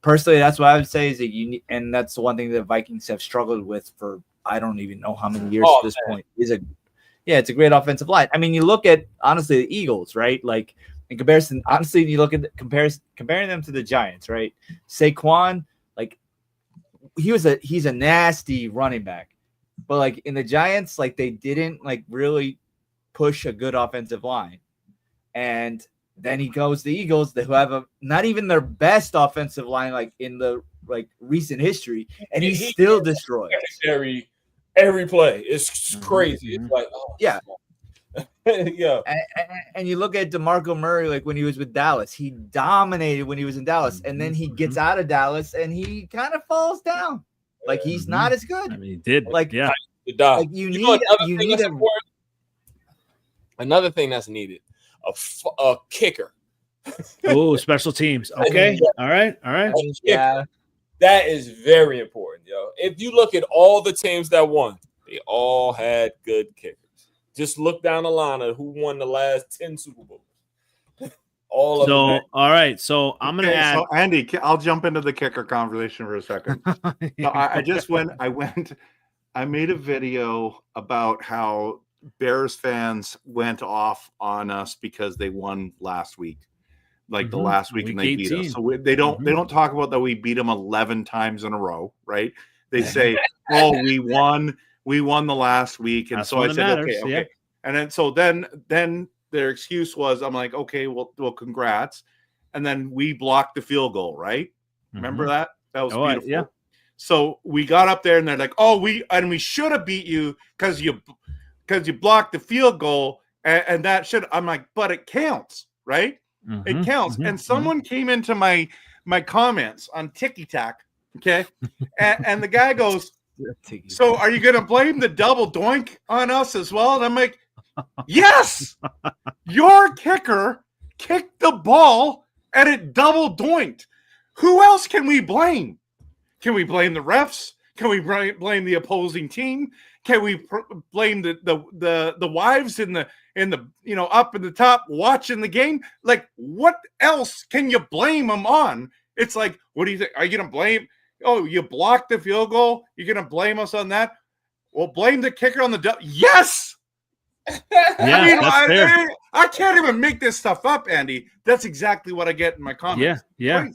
Speaker 3: Personally, that's what I would say is that and that's the one thing that Vikings have struggled with for I don't even know how many years at this point. It's a great offensive line. I mean, you look at honestly the Eagles, right? Like, in comparison, honestly, you look at comparing them to the Giants, right? Saquon, like he's a nasty running back, but like in the Giants, like they didn't like really push a good offensive line, and then he goes to the Eagles, who have not even their best offensive line like in the like recent history, and he still destroys
Speaker 4: every play. It's crazy. It's like, oh,
Speaker 3: yeah.
Speaker 4: Yeah.
Speaker 3: And you look at DeMarco Murray, like when he was with Dallas, he dominated when he was in Dallas, and then he gets out of Dallas and he kind of falls down. Like he's not as good.
Speaker 1: I mean, he did.
Speaker 3: Like,
Speaker 1: yeah.
Speaker 3: Like you need
Speaker 4: another thing that's needed, a kicker.
Speaker 1: Oh, special teams. Okay. All right.
Speaker 3: Yeah.
Speaker 4: That is very important, yo. If you look at all the teams that won, they all had good kickers. Just look down the line of who won the last 10 Super Bowls. All of them.
Speaker 1: All right. So I'm going to add.
Speaker 2: So Andy, I'll jump into the kicker conversation for a second. So I made a video about how Bears fans went off on us because they won last week. Like the last week and they
Speaker 1: 18.
Speaker 2: beat us. So they don't talk about that we beat them 11 times in a row, right? They say, "Oh, we won the last week," and
Speaker 1: That's
Speaker 2: so I
Speaker 1: what
Speaker 2: said,
Speaker 1: matters,
Speaker 2: "Okay."
Speaker 1: yeah.
Speaker 2: And then their excuse was, "I'm like, okay, well, congrats," and then we blocked the field goal, right? Remember that? That was beautiful.
Speaker 1: Yeah.
Speaker 2: So we got up there and they're like, "Oh, we should have beat you because you blocked the field goal, and that should." I'm like, "But it counts, right? It counts." And someone came into my comments on TikTok, okay, and the guy goes, "So are you going to blame the double doink on us as well?" And I'm like, "Yes, your kicker kicked the ball and it double doinked. Who else can we blame? Can we blame the refs? Can we blame the opposing team? Can we blame the wives in the up in the top watching the game? Like, what else can you blame them on? It's like, what do you think? Are you going to blame? Oh, you blocked the field goal. You're going to blame us on that? Well, blame the kicker on the yes.
Speaker 1: Yeah, that's fair.
Speaker 2: I can't even make this stuff up, Andy. That's exactly what I get in my comments.
Speaker 1: Yeah.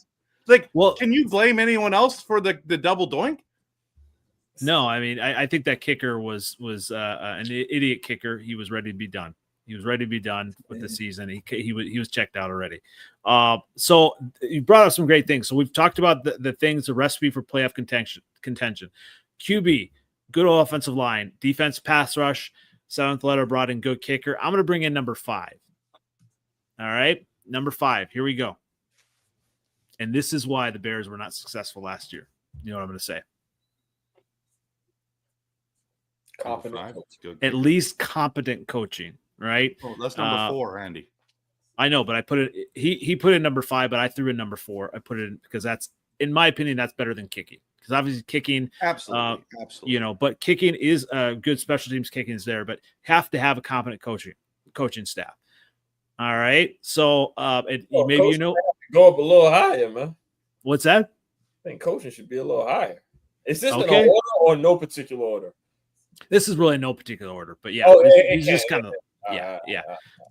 Speaker 2: Like,
Speaker 1: well,
Speaker 2: can you blame anyone else for the double doink?
Speaker 1: No, I mean, I think that kicker was an idiot kicker. He was ready to be done. He was ready to be done with the season. He was checked out already. So you brought up some great things. So we've talked about the things, the recipe for playoff contention. QB, good offensive line, defense, pass rush, seventh letter brought in good kicker. I'm going to bring in number 5. All right, number 5. Here we go. And this is why the Bears were not successful last year. You know what I'm going to say? At least competent coaching, right?
Speaker 2: Oh, that's number 4, Andy.
Speaker 1: I know, but I put it. He put in number 5, but I threw in number 4. I put it in because that's, in my opinion, that's better than kicking. Because obviously kicking,
Speaker 2: absolutely.
Speaker 1: But kicking is good. Special teams kicking is there, but have to have a competent coaching staff. All right, so maybe
Speaker 4: go up a little higher, man.
Speaker 1: What's that?
Speaker 4: I think coaching should be a little higher. Is this in order or no particular order?
Speaker 1: This is really no particular order, but yeah, he's just kind of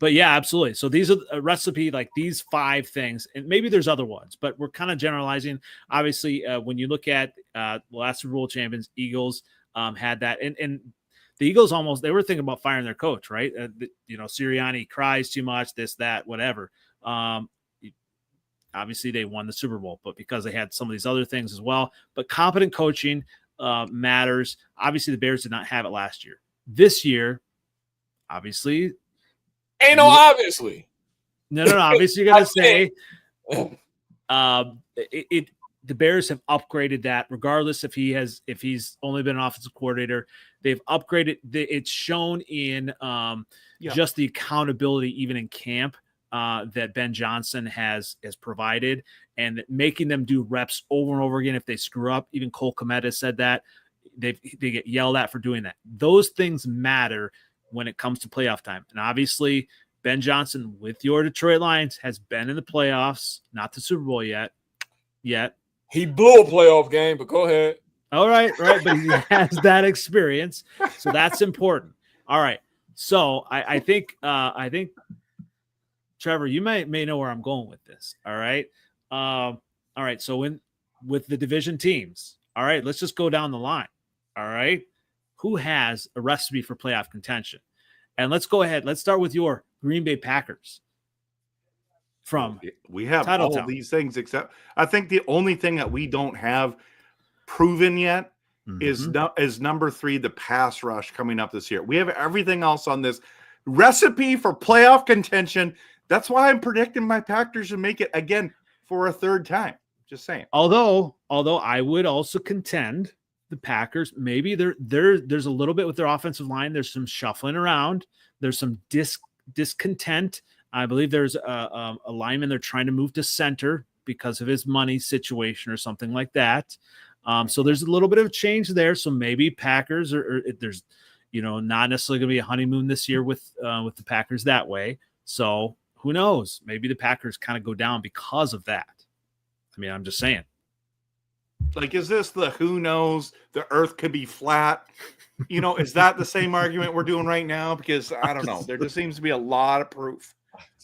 Speaker 1: But yeah, absolutely. So these are a recipe, like these 5 things, and maybe there's other ones, but we're kind of generalizing. Obviously, when you look at the last Super Bowl champions, Eagles had that, and the Eagles they were thinking about firing their coach, right? Sirianni cries too much, this, that, whatever. Obviously, they won the Super Bowl, but because they had some of these other things as well. But competent coaching matters. Obviously, the Bears did not have it last year. This year, obviously,
Speaker 4: ain't no obviously.
Speaker 1: No. Obviously, you're gonna say the Bears have upgraded that, regardless if he's only been an offensive coordinator. They've upgraded. It's shown in just the accountability, even in camp, that Ben Johnson has provided, and making them do reps over and over again if they screw up. Even Cole Kmet has said that they get yelled at for doing that. Those things matter when it comes to playoff time. And obviously, Ben Johnson with your Detroit Lions has been in the playoffs, not the Super Bowl yet.
Speaker 4: He blew a playoff game, but go ahead.
Speaker 1: All right, but he has that experience, so that's important. All right, so I think Trevor, you may know where I'm going with this. All right. All right. So with the division teams, all right, let's just go down the line. All right. Who has a recipe for playoff contention? And let's go ahead. Let's start with your Green Bay Packers.
Speaker 2: We have all of these things, except I think the only thing that we don't have proven yet is number 3, the pass rush coming up this year. We have everything else on this recipe for playoff contention. That's why I'm predicting my Packers to make it again for a third time. Just saying.
Speaker 1: Although I would also contend the Packers, maybe there's a little bit with their offensive line. There's some shuffling around. There's some discontent. I believe there's a lineman they're trying to move to center because of his money situation or something like that. So there's a little bit of change there. So maybe Packers or there's, not necessarily going to be a honeymoon this year with the Packers that way. So who knows? Maybe the Packers kind of go down because of that. I mean, I'm just saying.
Speaker 2: Like, is this the who knows? The earth could be flat. Is that the same argument we're doing right now? Because I don't know. There just seems to be a lot of proof,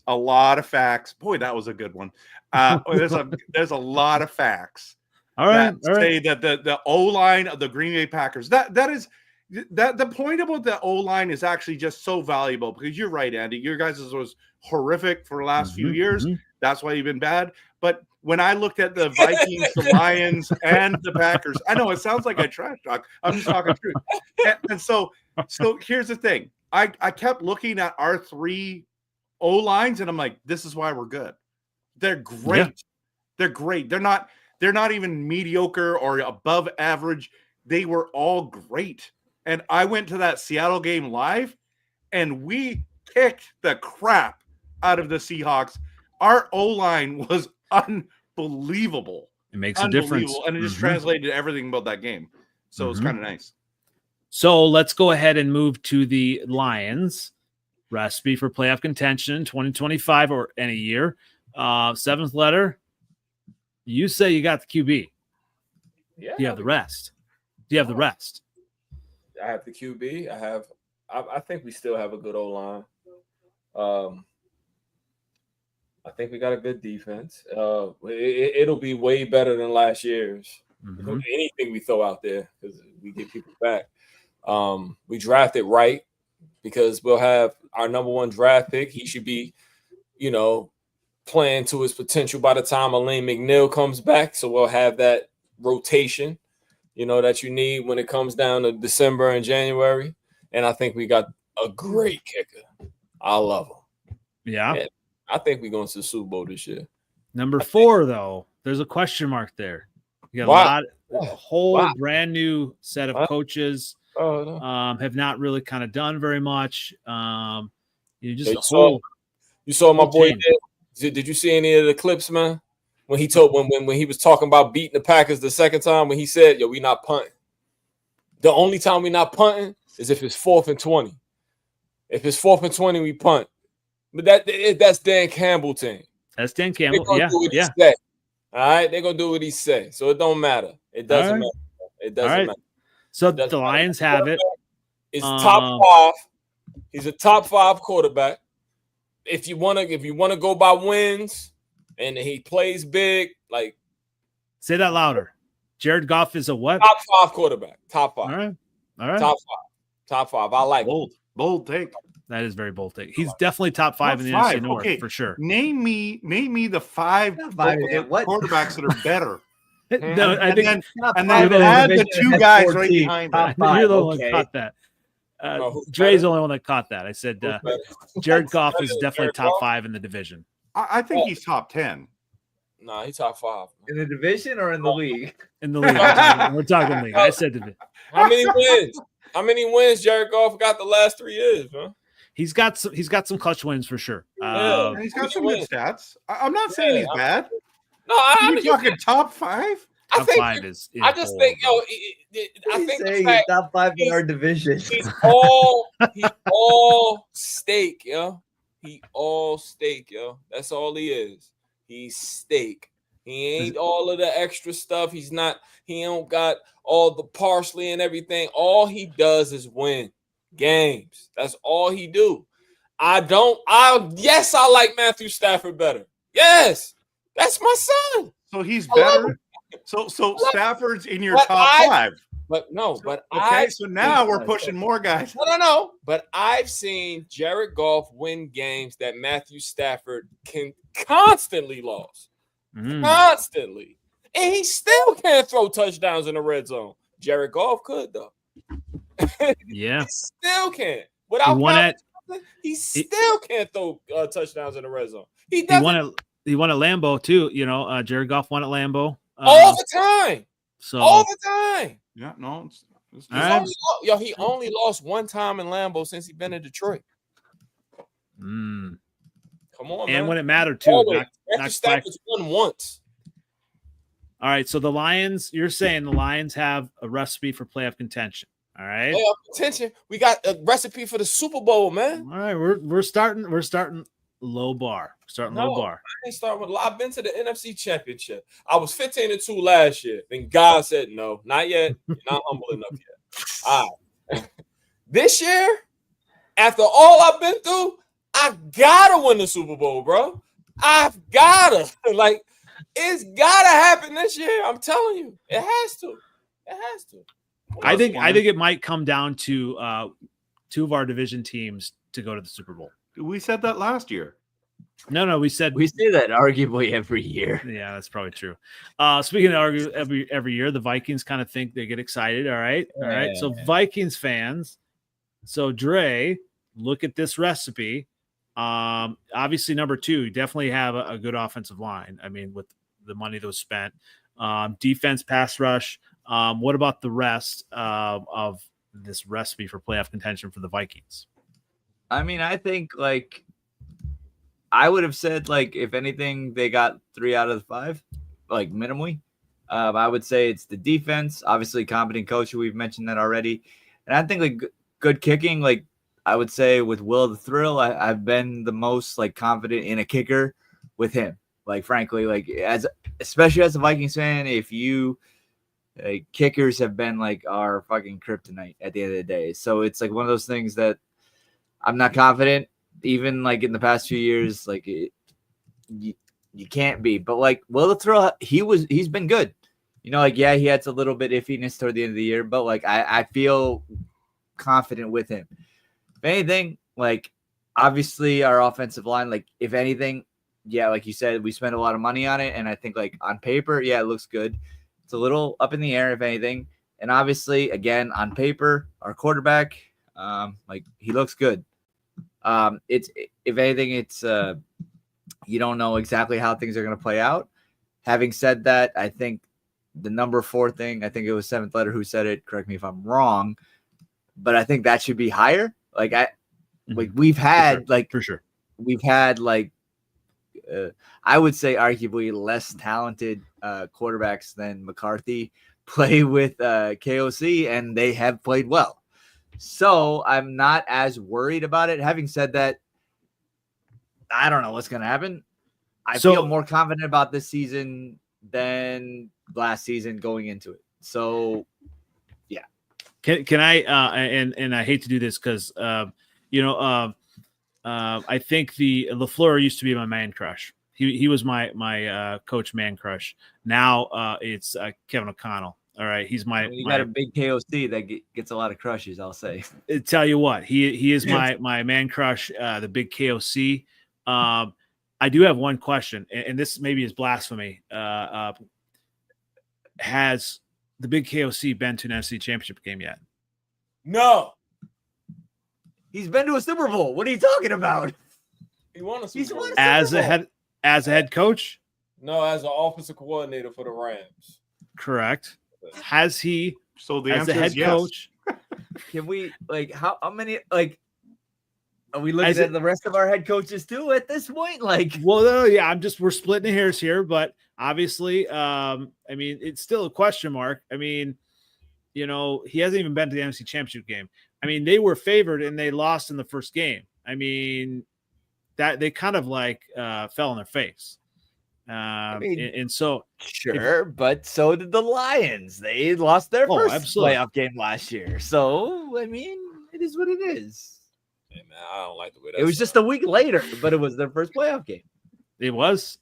Speaker 2: a lot of facts. Boy, that was a good one. There's a lot of facts. Say that the O-line of the Green Bay Packers, that is the point about the O-line is actually just so valuable, because you're right, Andy. Your guys' was horrific for the last few years. That's why you've been bad. But when I looked at the Vikings, the Lions, and the Packers, I know it sounds like a trash talk. I'm just talking truth. And so here's the thing. I kept looking at our 3 O-lines, and I'm like, this is why we're good. They're great. Yeah. They're great. They're not even mediocre or above average. They were all great. And I went to that Seattle game live, and we kicked the crap out of the Seahawks. Our O-line was unbelievable.
Speaker 1: It makes a difference.
Speaker 2: And it just translated everything about that game. So it's kind of nice.
Speaker 1: So let's go ahead and move to the Lions. Recipe for playoff contention 2025 or any year. 7th letter. You say you got the QB.
Speaker 4: Yeah.
Speaker 1: Do you have the rest? Do you have the rest?
Speaker 4: I have the QB. I think we still have a good O-line. I think we got a good defense. It'll be way better than last year's. Anything we throw out there, because we get people back. We drafted right, because we'll have our number 1 draft pick. He should be, playing to his potential by the time Elaine McNeil comes back. So we'll have that rotation, that you need when it comes down to December and January. And I think we got a great kicker. I love him.
Speaker 1: Yeah.
Speaker 4: And I think we're going to the Super Bowl this year.
Speaker 1: Number 4, though, there's a question mark there. You got a whole brand new set of coaches have not really kind of done very much. You
Speaker 4: saw my boy. Did you see any of the clips, man? When he was talking about beating the Packers the second time, when he said, "Yo, we not punting." The only time we not punting is if it's 4th and 20. If it's 4th and 20, we punt. But that's Dan Campbell team.
Speaker 1: That's Dan Campbell. Yeah.
Speaker 4: All right, they're gonna do what he say. So it don't matter. It doesn't matter. It doesn't matter.
Speaker 1: So the Lions have it.
Speaker 4: It's top 5. He's a top 5 quarterback. If you wanna go by wins, and he plays big, like,
Speaker 1: say that louder. Jared Goff is a what?
Speaker 4: Top 5 quarterback. Top 5.
Speaker 1: All right.
Speaker 4: Top 5. I like
Speaker 2: bold take.
Speaker 1: That is very bold take. He's definitely top 5 in the NFC North for sure.
Speaker 2: Name me the 5 quarterbacks that are better.
Speaker 1: No, I think,
Speaker 2: and then add the 2 guys right behind them.
Speaker 1: You're the one that caught that. Dre's the only one that caught that. I said Jared Goff is definitely top 5 in the division.
Speaker 2: I think he's top 10.
Speaker 4: No, he's top 5.
Speaker 3: In the division or in the league?
Speaker 1: In the league. We're talking league. I said division.
Speaker 4: How many wins? How many wins Jared Goff got the last 3 years, man?
Speaker 1: He's got some clutch wins for sure.
Speaker 2: He's got some good stats. I'm not saying he's bad.
Speaker 4: No, I'm
Speaker 2: talking top 5.
Speaker 1: Top 5 is.
Speaker 4: I just think, I think the fact
Speaker 3: top 5 in our division.
Speaker 4: He's all steak, yo. He all steak, yo. That's all he is. He's steak. He ain't all of the extra stuff. He don't got all the parsley and everything. All he does is win games. That's all he do. Yes, I like Matthew Stafford better. Yes, that's my son.
Speaker 2: So he's better. So Stafford's in your top 5. So now we're pushing more guys.
Speaker 4: No. But I've seen Jared Goff win games that Matthew Stafford can constantly lose. Constantly. And he still can't throw touchdowns in the red zone. Jared Goff could, though.
Speaker 1: Yeah.
Speaker 4: He still can't. He still can't throw touchdowns in the red zone. He won at
Speaker 1: Lambeau, too. Jared Goff won at Lambeau.
Speaker 4: All the time. All the time.
Speaker 2: Yeah, no.
Speaker 4: He only lost one time in Lambeau since he's been in Detroit. Come on, man.
Speaker 1: And when it mattered, too.
Speaker 4: Matthew Stafford's won once.
Speaker 1: All right, so the Lions, you're saying the Lions have a recipe for playoff contention. All right.
Speaker 4: Playoff contention. We got a recipe for the Super Bowl, man.
Speaker 1: All right, we're starting low bar. Low bar.
Speaker 4: I ain't starting with. I've been to the NFC Championship. I was 15-2 last year. Then God said, no, not yet. You're not humble enough yet. All right. This year, after all I've been through, I gotta win the Super Bowl, bro. I've gotta. It's gotta happen this year. I'm telling you, it has to. It has to.
Speaker 1: I think it might come down to 2 of our division teams to go to the Super Bowl.
Speaker 2: We said that last year.
Speaker 1: No, we say
Speaker 3: that arguably every year.
Speaker 1: Yeah, that's probably true. Speaking of every year, the Vikings kind of think they get excited. All right. So Vikings fans. So Dre, look at this recipe. Obviously, number 2, you definitely have a good offensive line. I mean, with the money that was spent, defense, pass rush. What about the rest of this recipe for playoff contention for the Vikings?
Speaker 3: I mean, I think I would have said if anything, they got 3 out of the 5, minimally. I would say it's the defense, obviously competent coach. We've mentioned that already, and I think good kicking. I would say with Will the Thrill, I've been the most confident in a kicker with him. Frankly, especially as a Vikings fan, if you kickers have been our fucking kryptonite at the end of the day. So it's one of those things that I'm not confident. Even in the past few years, you can't be. But Will the Thrill, he's been good. He had a little bit iffiness toward the end of the year, but I feel confident with him. If anything, obviously our offensive line, if anything, yeah, like you said, we spent a lot of money on it, and I think on paper, yeah, it looks good. It's a little up in the air, if anything. And obviously, again, on paper, our quarterback, he looks good. It's if anything, it's you don't know exactly how things are going to play out. Having said that, I think the number 4 thing, I think it was 7th letter who said it. Correct me if I'm wrong, but I think that should be higher. We've had
Speaker 1: for sure.
Speaker 3: We've had I would say arguably less talented quarterbacks than McCarthy play with KOC, and they have played well. So I'm not as worried about it. Having said that, I don't know what's going to happen. I feel more confident about this season than last season going into it. So, yeah.
Speaker 1: Can I and I hate to do this because I think the LaFleur used to be my man crush. He was my coach man crush. Now it's Kevin O'Connell. All right, he's my.
Speaker 3: You got a big KOC that gets a lot of crushes. I'll say.
Speaker 1: Tell you what, he is my man crush. The big KOC. I do have one question, and this maybe is blasphemy. Has the big KOC been to an NFC Championship game yet?
Speaker 4: No.
Speaker 3: He's been to a Super Bowl. What are you talking about?
Speaker 4: He won a Super Bowl.
Speaker 1: As a head coach?
Speaker 4: No, as an offensive coordinator for the Rams.
Speaker 1: Correct. Has he?
Speaker 2: So the
Speaker 1: as
Speaker 2: answer
Speaker 1: a head
Speaker 2: is yes.
Speaker 1: coach?
Speaker 3: Can we how many are we looking at the rest of our head coaches too at this point?
Speaker 1: Well, yeah, we're splitting hairs here, but obviously, I mean, it's still a question mark. I mean, he hasn't even been to the NFC Championship game. I mean, they were favored and they lost in the first game. I mean, that they kind of fell on their face. And so
Speaker 3: sure, but so did the Lions. They lost their first playoff game last year. So I mean, it is what it is.
Speaker 4: Hey, man, I don't like the way that
Speaker 3: It was just a week later, but it was their first playoff game.
Speaker 1: It was.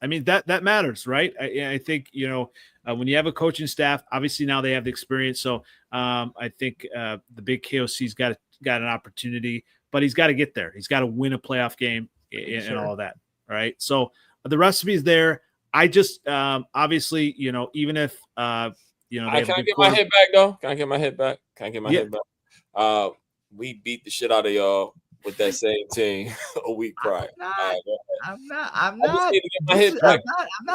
Speaker 1: I mean, that matters, right? I think, when you have a coaching staff, obviously now they have the experience. So I think the big KOC's got an opportunity, but he's got to get there. He's got to win a playoff game and all of that. Right. So the recipe's there. I just obviously, even if
Speaker 4: can I get my head back though? Can I get my head back? We beat the shit out of y'all with that same team a week prior.
Speaker 3: I'm not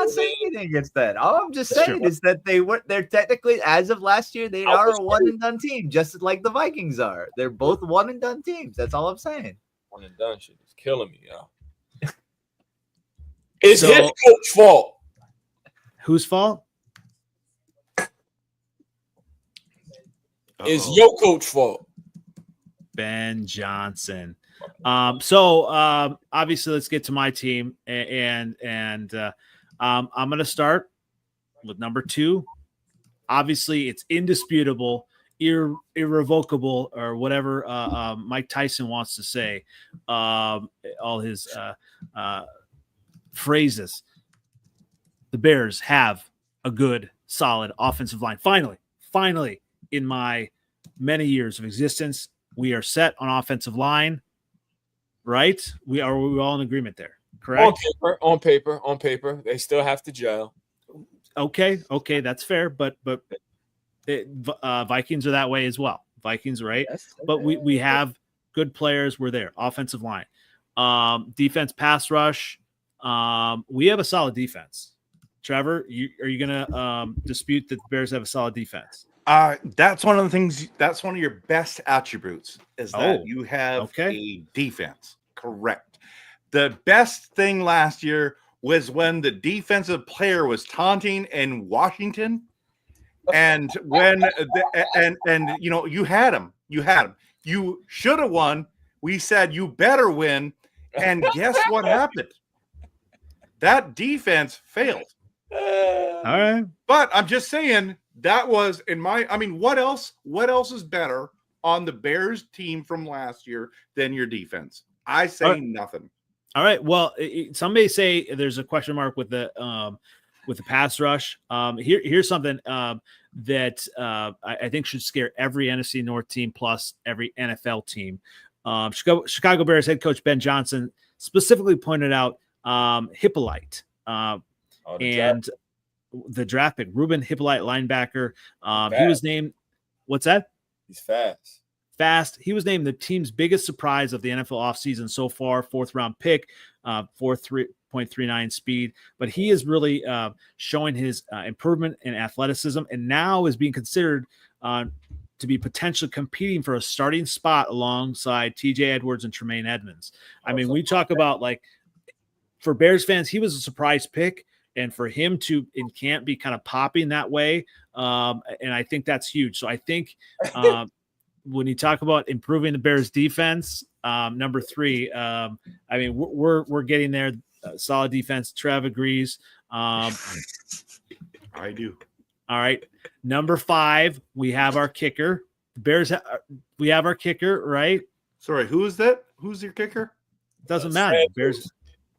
Speaker 3: saying anything against that. All I'm just saying is that they're technically, as of last year, they are a one and done team, just like the Vikings are. They're both one and done teams. That's all I'm saying.
Speaker 4: One and done shit is killing me, y'all. It's his coach's fault.
Speaker 1: Whose fault?
Speaker 4: It's your coach's fault.
Speaker 1: Ben Johnson. Obviously let's get to my team and I'm going to start with number 2. Obviously it's indisputable, irrevocable, or whatever Mike Tyson wants to say, all his phrases. The Bears have a good, solid offensive line. Finally, in my many years of existence, we are set on offensive line, right? We all in agreement there, correct?
Speaker 4: On paper, they still have to gel.
Speaker 1: Okay, that's fair, but Vikings are that way as well. Vikings, right? Yes, okay. But we have good players. We're there. Offensive line, defense, pass rush. We have a solid defense. Trevor, are you gonna dispute that the Bears have a solid defense?
Speaker 2: That's one of the things. That's one of your best attributes is that you have a defense. Correct. The best thing last year was when the defensive player was taunting in Washington, and when you had him. You should have won. We said you better win, and guess what happened? That defense failed.
Speaker 1: All right,
Speaker 2: but I'm just saying. That was what else is better on the Bears team from last year than your defense? I say nothing.
Speaker 1: All right. Well, some may say there's a question mark with the pass rush. Here's something that I think should scare every NFC North team plus every NFL team. Chicago Bears head coach Ben Johnson specifically pointed out Hippolyte and the draft pick, Ruben Hippolyte, linebacker. He was named, what's that?
Speaker 4: He's fast.
Speaker 1: He was named the team's biggest surprise of the NFL offseason so far, 4th round pick, 4.39 speed. But he is really showing his improvement in athleticism and now is being considered to be potentially competing for a starting spot alongside TJ Edwards and Tremaine Edmonds. I mean, we talk about, like, for Bears fans, he was a surprise pick. And for him to in camp be kind of popping that way, and I think that's huge. So I think when you talk about improving the Bears defense, number 3, we're getting there. Solid defense. Trev agrees.
Speaker 2: I do.
Speaker 1: All right. Number 5, we have our kicker. The Bears. We have our kicker, right?
Speaker 2: Sorry, who is that? Who's your kicker?
Speaker 1: Doesn't matter. Bears.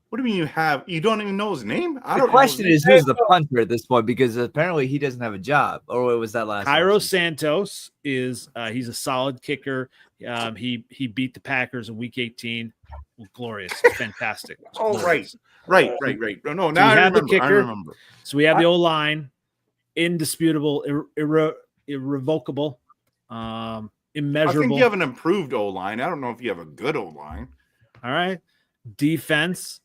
Speaker 2: What do you mean you don't even know his name?
Speaker 3: The question is who's the punter at this point, because apparently he doesn't have a job. Or was that last?
Speaker 1: Cairo Santos is he's a solid kicker. He beat the Packers in Week 18. Glorious, fantastic.
Speaker 2: Right. No, now I remember.
Speaker 1: So we have the O-line, indisputable, irrevocable, immeasurable.
Speaker 2: I think you have an improved O-line. I don't know if you have a good O-line.
Speaker 1: All right, defense.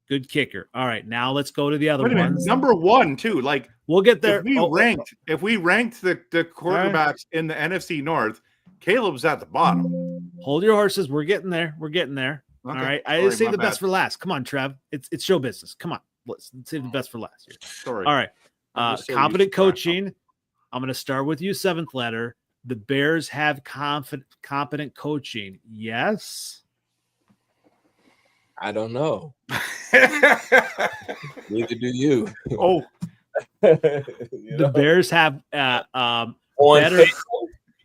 Speaker 1: Good kicker. All right, now let's go to the other ones.
Speaker 2: Number 1 too. Like,
Speaker 1: we'll get there.
Speaker 2: If we ranked the quarterbacks in the NFC North, Caleb's at the bottom.
Speaker 1: Hold your horses. We're getting there. Okay. All right. I just save the best for last. Come on, Trev. It's show business. Come on. Let's save the best for last here.
Speaker 2: Sorry.
Speaker 1: All right. Competent coaching. I'm going to start with you, 7th letter. The Bears have competent coaching. Yes.
Speaker 4: I don't know. Neither do you.
Speaker 1: The Bears have better. All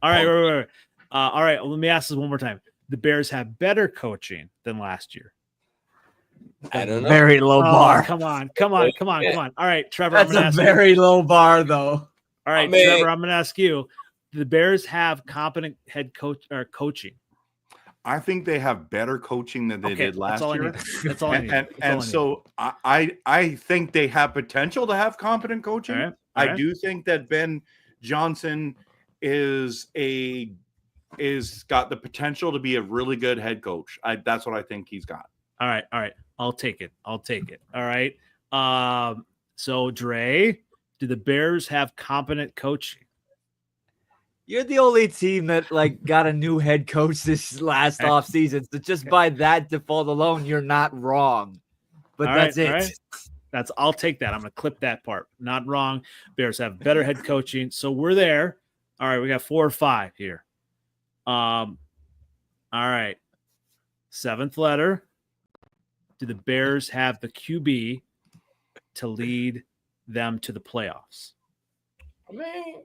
Speaker 1: right. All right. Let me ask this one more time. the Bears have better coaching than last year?
Speaker 4: I don't know.
Speaker 3: Very low bar.
Speaker 1: Come on. All right, Trevor.
Speaker 3: That's a very low bar, though.
Speaker 1: All right, Trevor. I'm going to ask you: do the Bears have competent head coach or coaching?
Speaker 2: I think they have better coaching than they did last year.
Speaker 1: That's all I need.
Speaker 2: And so I think they have potential to have competent coaching.
Speaker 1: All right.
Speaker 2: I do think that Ben Johnson is got the potential to be a really good head coach. That's what I think he's got.
Speaker 1: All right. I'll take it. All right. So Dre, do the Bears have competent coaching?
Speaker 3: You're the only team that got a new head coach this last offseason. So just by that default alone, you're not wrong. But that's it.
Speaker 1: Right. I'll take that. I'm gonna clip that part. Not wrong. Bears have better head coaching. So we're there. All right, we got 4 or 5 here. All right. 7th letter. Do the Bears have the QB to lead them to the playoffs?
Speaker 4: I mean,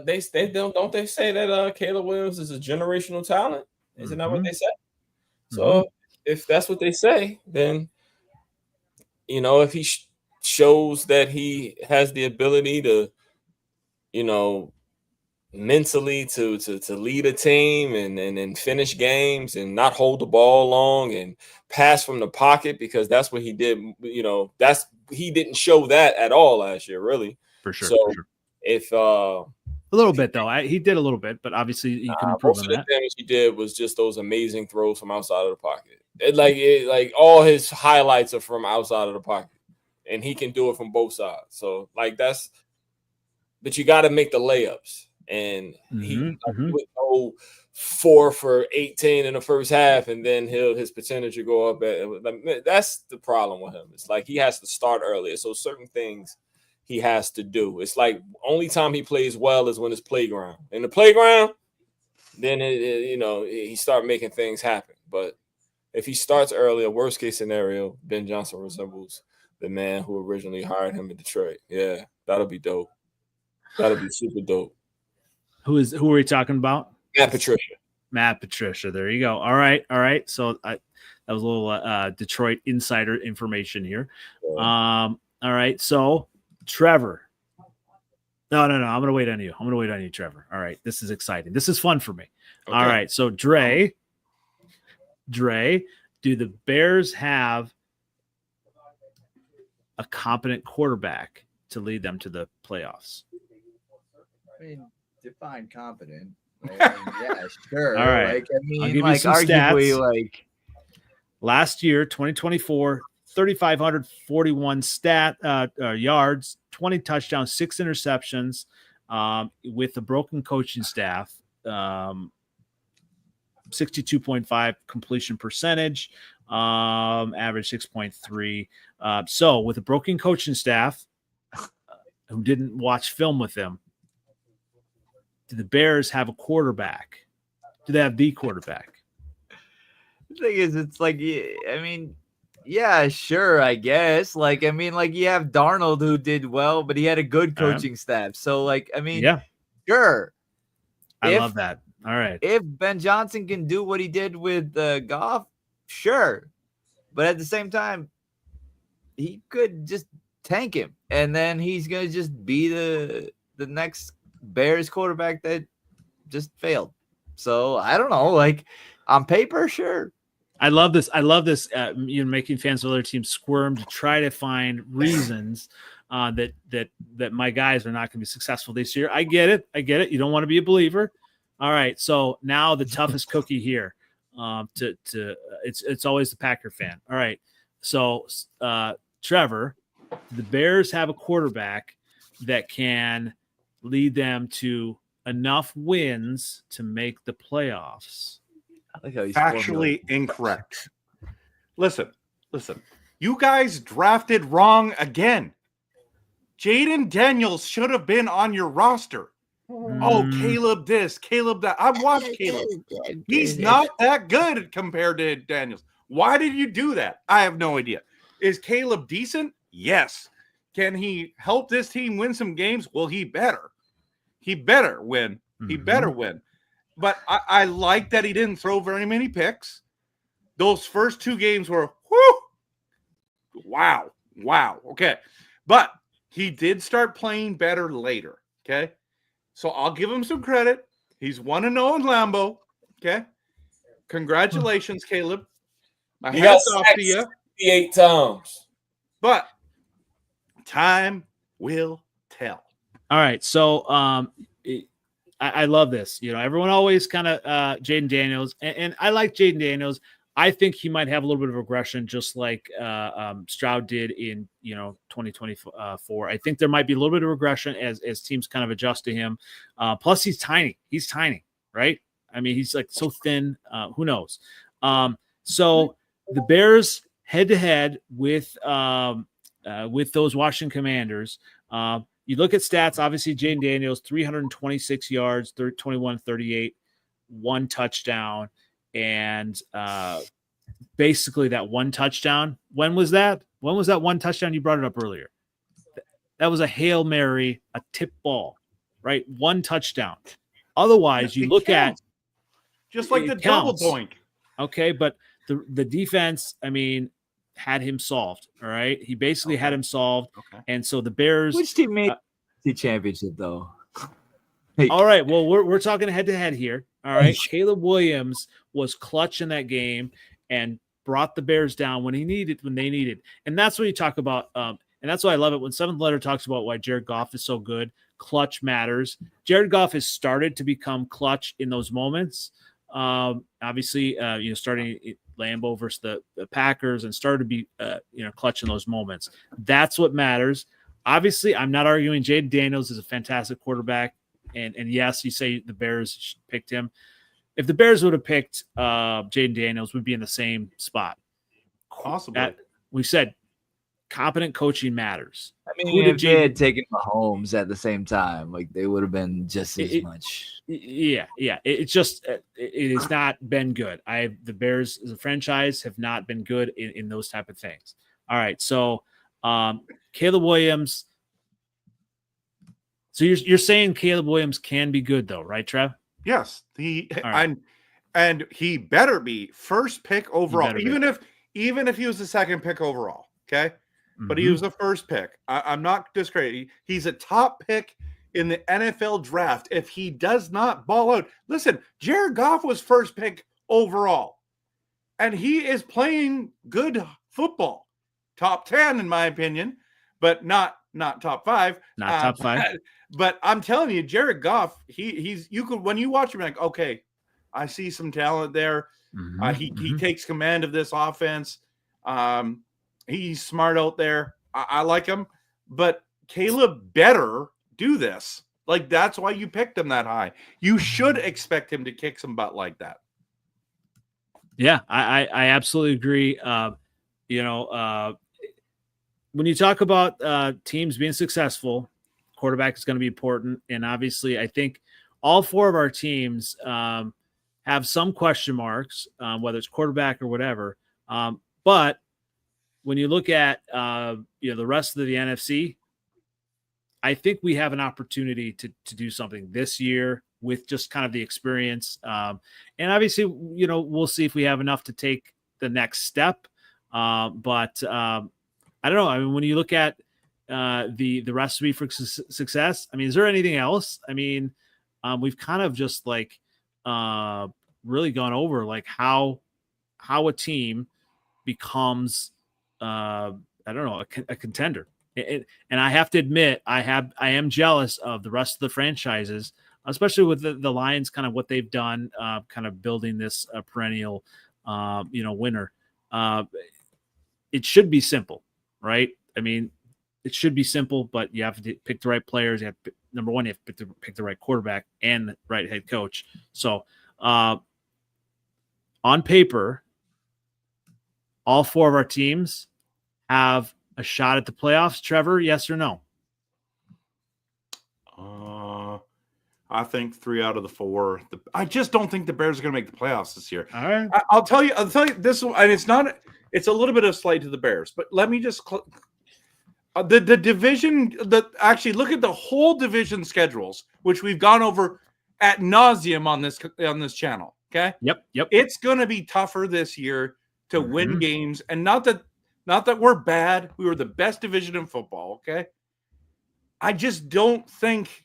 Speaker 4: they don't they say that Caleb Williams is a generational talent? Isn't that what they say? So if that's what they say, then if he shows that he has the ability to, mentally to lead a team and finish games and not hold the ball long and pass from the pocket, because that's what he did. He didn't show that at all last year, really.
Speaker 2: For sure.
Speaker 4: So if
Speaker 1: a little bit though, he did a little bit, but obviously you can improve on that.
Speaker 4: Most of the damage he did was just those amazing throws from outside of the pocket. Like all his highlights are from outside of the pocket, and he can do it from both sides. So but you got to make the layups, and he would go 4 for 18 in the first half, and then his percentage will go up. That's the problem with him. It's like he has to start earlier. So certain things he has to do. It's like only time he plays well is when it's playground. In the playground, then he start making things happen. But if he starts earlier, worst case scenario, Ben Johnson resembles the man who originally hired him in Detroit. Yeah, that'll be dope. That'll be super dope.
Speaker 1: Who are we talking about?
Speaker 4: Matt
Speaker 1: Patricia. There you go. All right. So that was a little Detroit insider information here.
Speaker 4: Yeah.
Speaker 1: All right. So Trevor. No. I'm going to wait on you. Trevor. All right. This is exciting. This is fun for me. Okay. All right. So Dre, do the Bears have a competent quarterback to lead them to the playoffs?
Speaker 3: I mean, define competent. Yeah, sure.
Speaker 1: All right. I'll give you some
Speaker 3: arguably,
Speaker 1: stats. Last year, 2024, 3,541 yards, 20 touchdowns, 6 interceptions, with the broken coaching staff, 62.5 completion percentage, average 6.3. So with a broken coaching staff who didn't watch film with them, do the Bears have a quarterback? Do they have the quarterback?
Speaker 3: The thing is, it's yeah, sure, I guess. You have Darnold, who did well, but he had a good coaching staff. So, sure.
Speaker 1: I love that. All right.
Speaker 3: If Ben Johnson can do what he did with Goff, sure. But at the same time, he could just tank him, and then he's going to just be the next Bears quarterback that just failed. So I don't know, on paper, sure.
Speaker 1: I love this. Making fans of other teams squirm to try to find reasons that my guys are not going to be successful this year. I get it. You don't want to be a believer. All right. So now the toughest cookie here. It's always the Packer fan. All right. So Trevor, the Bears have a quarterback that can lead them to enough wins to make the playoffs.
Speaker 3: I like how he's
Speaker 2: factually incorrect. Listen. You guys drafted wrong again. Jaden Daniels should have been on your roster. Oh, Caleb this, Caleb that. I've watched Caleb. He's not that good compared to Daniels. Why did you do that? I have no idea. Is Caleb decent? Yes. Can he help this team win some games? Well, he better. He better win. He better win. but I like that he didn't throw very many picks. Those first 2 games were, whoo, wow. Okay. But he did start playing better later. Okay. So I'll give him some credit. He's 1-0 in Lambeau. Okay. Congratulations, Caleb. My hat's off to you.
Speaker 4: 8 times.
Speaker 2: But time will tell.
Speaker 1: All right. So I love this. Everyone always kind of Jaden Daniels, and I like Jaden Daniels. I think he might have a little bit of regression, just like Stroud did in 2024. I think there might be a little bit of regression as teams kind of adjust to him. Plus, he's tiny. He's tiny, right? I mean, he's like so thin. Who knows? So the Bears head to head with those Washington Commanders. You look at stats. Obviously, Jaden Daniels 326 yards, 21-38, 1 touchdown. And basically that 1 touchdown, when was that? When was that 1 touchdown? You brought it up earlier. That was a Hail Mary, a tip ball, right? 1 touchdown. Otherwise, you look at
Speaker 2: just like the double doink.
Speaker 1: Okay, but the defense, I mean, had him solved. All right. He basically had him solved. Okay. And so the Bears.
Speaker 3: Which team made the championship though?
Speaker 1: Hey. All right. Well, we're talking head to head here. All right. Caleb Williams was clutch in that game and brought the Bears down when they needed. And that's what you talk about. And that's why I love it when Seventh Letter talks about why Jared Goff is so good. Clutch matters. Jared Goff has started to become clutch in those moments. Obviously, starting Lambeau versus the Packers and started to be, clutch in those moments. That's what matters. Obviously, I'm not arguing Jaden Daniels is a fantastic quarterback. And yes, you say the Bears picked him. If the Bears would have picked Jaden Daniels, we'd be in the same spot.
Speaker 2: Possibly.
Speaker 1: We said competent coaching matters.
Speaker 3: I mean, if they had taken Mahomes at the same time, like they would have been just as much.
Speaker 1: Yeah. It has not been good. The Bears as a franchise have not been good in those type of things. All right, so Caleb Williams. So you're saying Caleb Williams can be good though, right, Trev?
Speaker 2: Yes, and he better be first pick overall, even if he was the second pick overall. Okay, but he was the first pick. I'm not discrediting. He's a top pick in the NFL draft. If he does not ball out, listen, Jared Goff was first pick overall, and he is playing good football, top 10 in my opinion, but not top 5.
Speaker 1: Not top 5.
Speaker 2: But I'm telling you, Jared Goff, you could when you watch him, like, okay, I see some talent there. He takes command of this offense. He's smart out there. I like him. But Caleb better do this. Like, that's why you picked him that high. You should expect him to kick some butt like that.
Speaker 1: Yeah, I absolutely agree. When you talk about teams being successful, quarterback is going to be important. And obviously, I think all 4 of our teams have some question marks, whether it's quarterback or whatever. But when you look at the rest of the NFC, I think we have an opportunity to do something this year with just kind of the experience. And obviously, we'll see if we have enough to take the next step. But I don't know. I mean, when you look at the recipe for success, I mean, is there anything else? I mean, we've kind of just like really gone over like how a team becomes I don't know, a contender. And I have to admit, I am jealous of the rest of the franchises, especially with the Lions, kind of what they've done, kind of building this perennial winner. It should be simple, right? I mean, it should be simple, but you have to pick the right players. You have to, number one, you have to pick the right quarterback and the right head coach. So on paper, all 4 of our teams have a shot at the playoffs. Trevor, yes or no?
Speaker 2: I think 3 out of the 4. I just don't think the Bears are going to make the playoffs this year.
Speaker 1: All right.
Speaker 2: I'll tell you this, and it's a little bit of slight to the Bears, but let me just the division. Actually, look at the whole division schedules, which we've gone over ad nauseum on this channel. Okay.
Speaker 1: Yep.
Speaker 2: It's going to be tougher this year to win games, and not that we're bad. We were the best division in football. Okay. I just don't think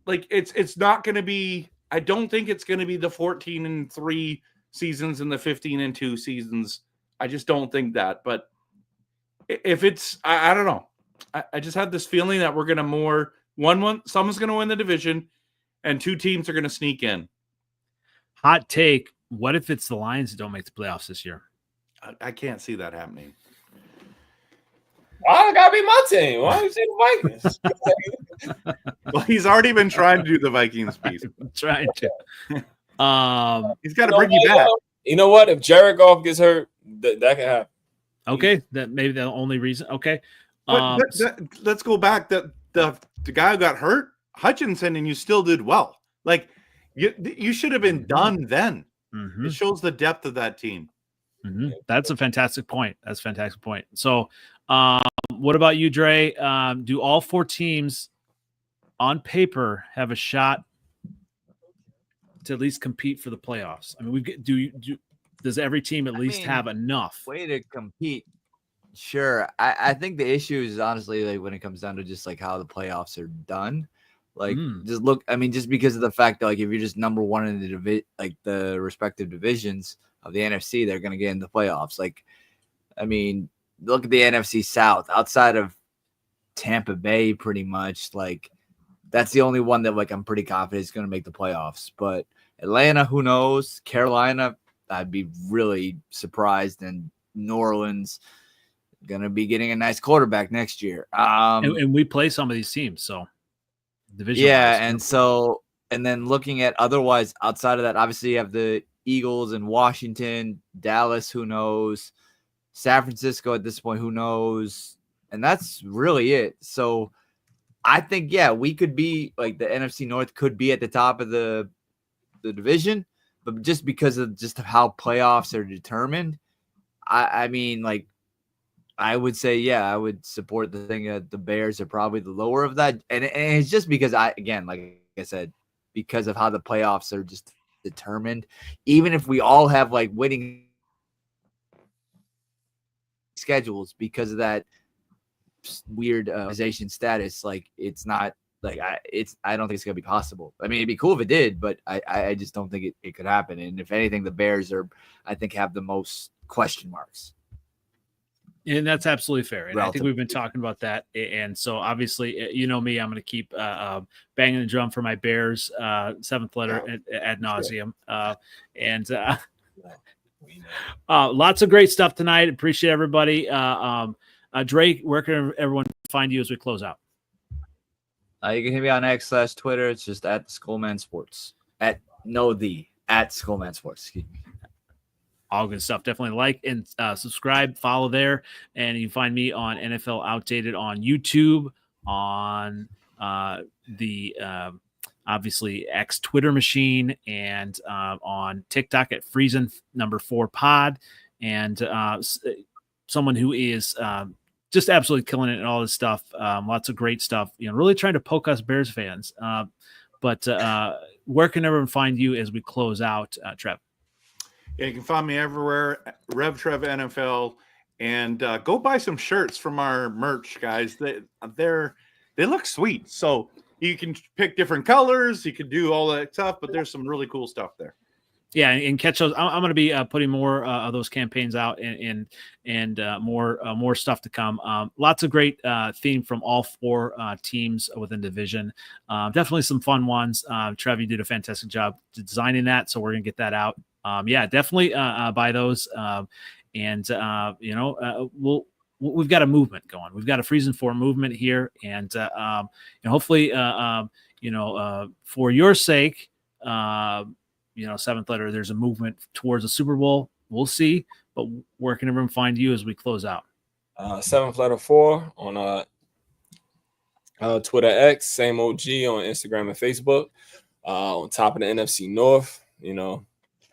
Speaker 2: like it's not going to be. I don't think it's going to be the 14-3 seasons and the 15-2 seasons. I just don't think that. But if it's, I don't know. I just had this feeling that we're going to someone's going to win the division, and 2 teams are going to sneak in.
Speaker 1: Hot take. What if it's the Lions that don't make the playoffs this year?
Speaker 2: I can't see that happening.
Speaker 4: Why it gotta be my team? Why don't you say the Vikings?
Speaker 2: Well, he's already been trying to do the Vikings piece.
Speaker 1: Trying to.
Speaker 2: He's got to bring you back.
Speaker 4: You know what? If Jared Goff gets hurt, that can happen.
Speaker 1: Okay, that maybe the only reason. Okay,
Speaker 2: let's go back. The guy who got hurt, Hutchinson, and you still did well. Like you should have been done then. It shows the depth of that team.
Speaker 1: That's a fantastic point. That's a fantastic point. So, what about you, Dre? Do all 4 teams on paper have a shot to at least compete for the playoffs? I mean, does every team at least have enough
Speaker 3: way to compete? Sure. I think the issue is honestly like when it comes down to just like how the playoffs are done. Like just look, I mean, just because of the fact that like if you're just number 1 in the respective divisions of the NFC, they're gonna get in the playoffs. Like, I mean, look at the NFC South outside of Tampa Bay, pretty much. Like, that's the only one that like I'm pretty confident is gonna make the playoffs. But Atlanta, who knows? Carolina, I'd be really surprised, and New Orleans gonna be getting a nice quarterback next year.
Speaker 1: And we play some of these teams, so division.
Speaker 3: Yeah, and then looking at otherwise outside of that, obviously you have the Eagles and Washington, Dallas, who knows? San Francisco at this point, who knows? And that's really it. So I think, yeah, we could be like the NFC North could be at the top of the division, but just because of just how playoffs are determined, I mean, like, I would say, yeah, I would support the thing that the Bears are probably the lower of that. And it's just because like I said, because of how the playoffs are just determined, even if we all have like winning schedules because of that weird organization status, like it's not like I don't think it's gonna be possible. I mean, it'd be cool if it did, but I just don't think it could happen. And if anything, the Bears I think have the most question marks.
Speaker 1: And that's absolutely fair. And I think we've been talking about that. And so obviously, you know me, I'm going to keep banging the drum for my Bears, 7th letter ad nauseum. And lots of great stuff tonight. Appreciate everybody. Drake, where can everyone find you as we close out?
Speaker 3: You can hit me on X/Twitter. It's just at Skullman Sports. At Skullman Sports. Excuse me.
Speaker 1: All good stuff. Definitely like and subscribe, follow there. And you can find me on NFL Outdated on YouTube, on the obviously X Twitter machine, and on TikTok at Freezin #4 pod. And someone who is just absolutely killing it and all this stuff. Lots of great stuff. You know, really trying to poke us Bears fans. But where can everyone find you as we close out, Trev?
Speaker 2: Yeah, you can find me everywhere, RevTrevNFL, and go buy some shirts from our merch, guys. They look sweet. So you can pick different colors, you can do all that stuff, but there's some really cool stuff there.
Speaker 1: Yeah, and catch those. I'm going to be putting more of those campaigns out and more stuff to come. Lots of great theme from all 4 teams within division. Definitely some fun ones. Trev, you did a fantastic job designing that, so we're going to get that out. Yeah, definitely buy those. We've got a movement going. We've got a Freezin 4 movement here, and hopefully, for your sake, 7th letter, there's a movement towards a Super Bowl. We'll see, but where can everyone find you as we close out?
Speaker 4: 7th letter 4 on Twitter X, same OG on Instagram and Facebook. On top of the NFC North,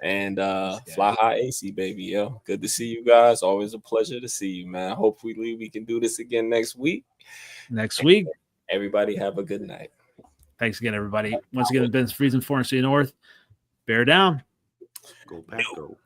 Speaker 4: and fly high AC, baby. Yo, good to see you guys. Always a pleasure to see you, man. Hopefully we can do this again next week.
Speaker 1: Everybody
Speaker 4: have a good night.
Speaker 1: Thanks again, everybody. Once again, Ben's Freezin for NFC North. Bear down.
Speaker 2: Go back, go.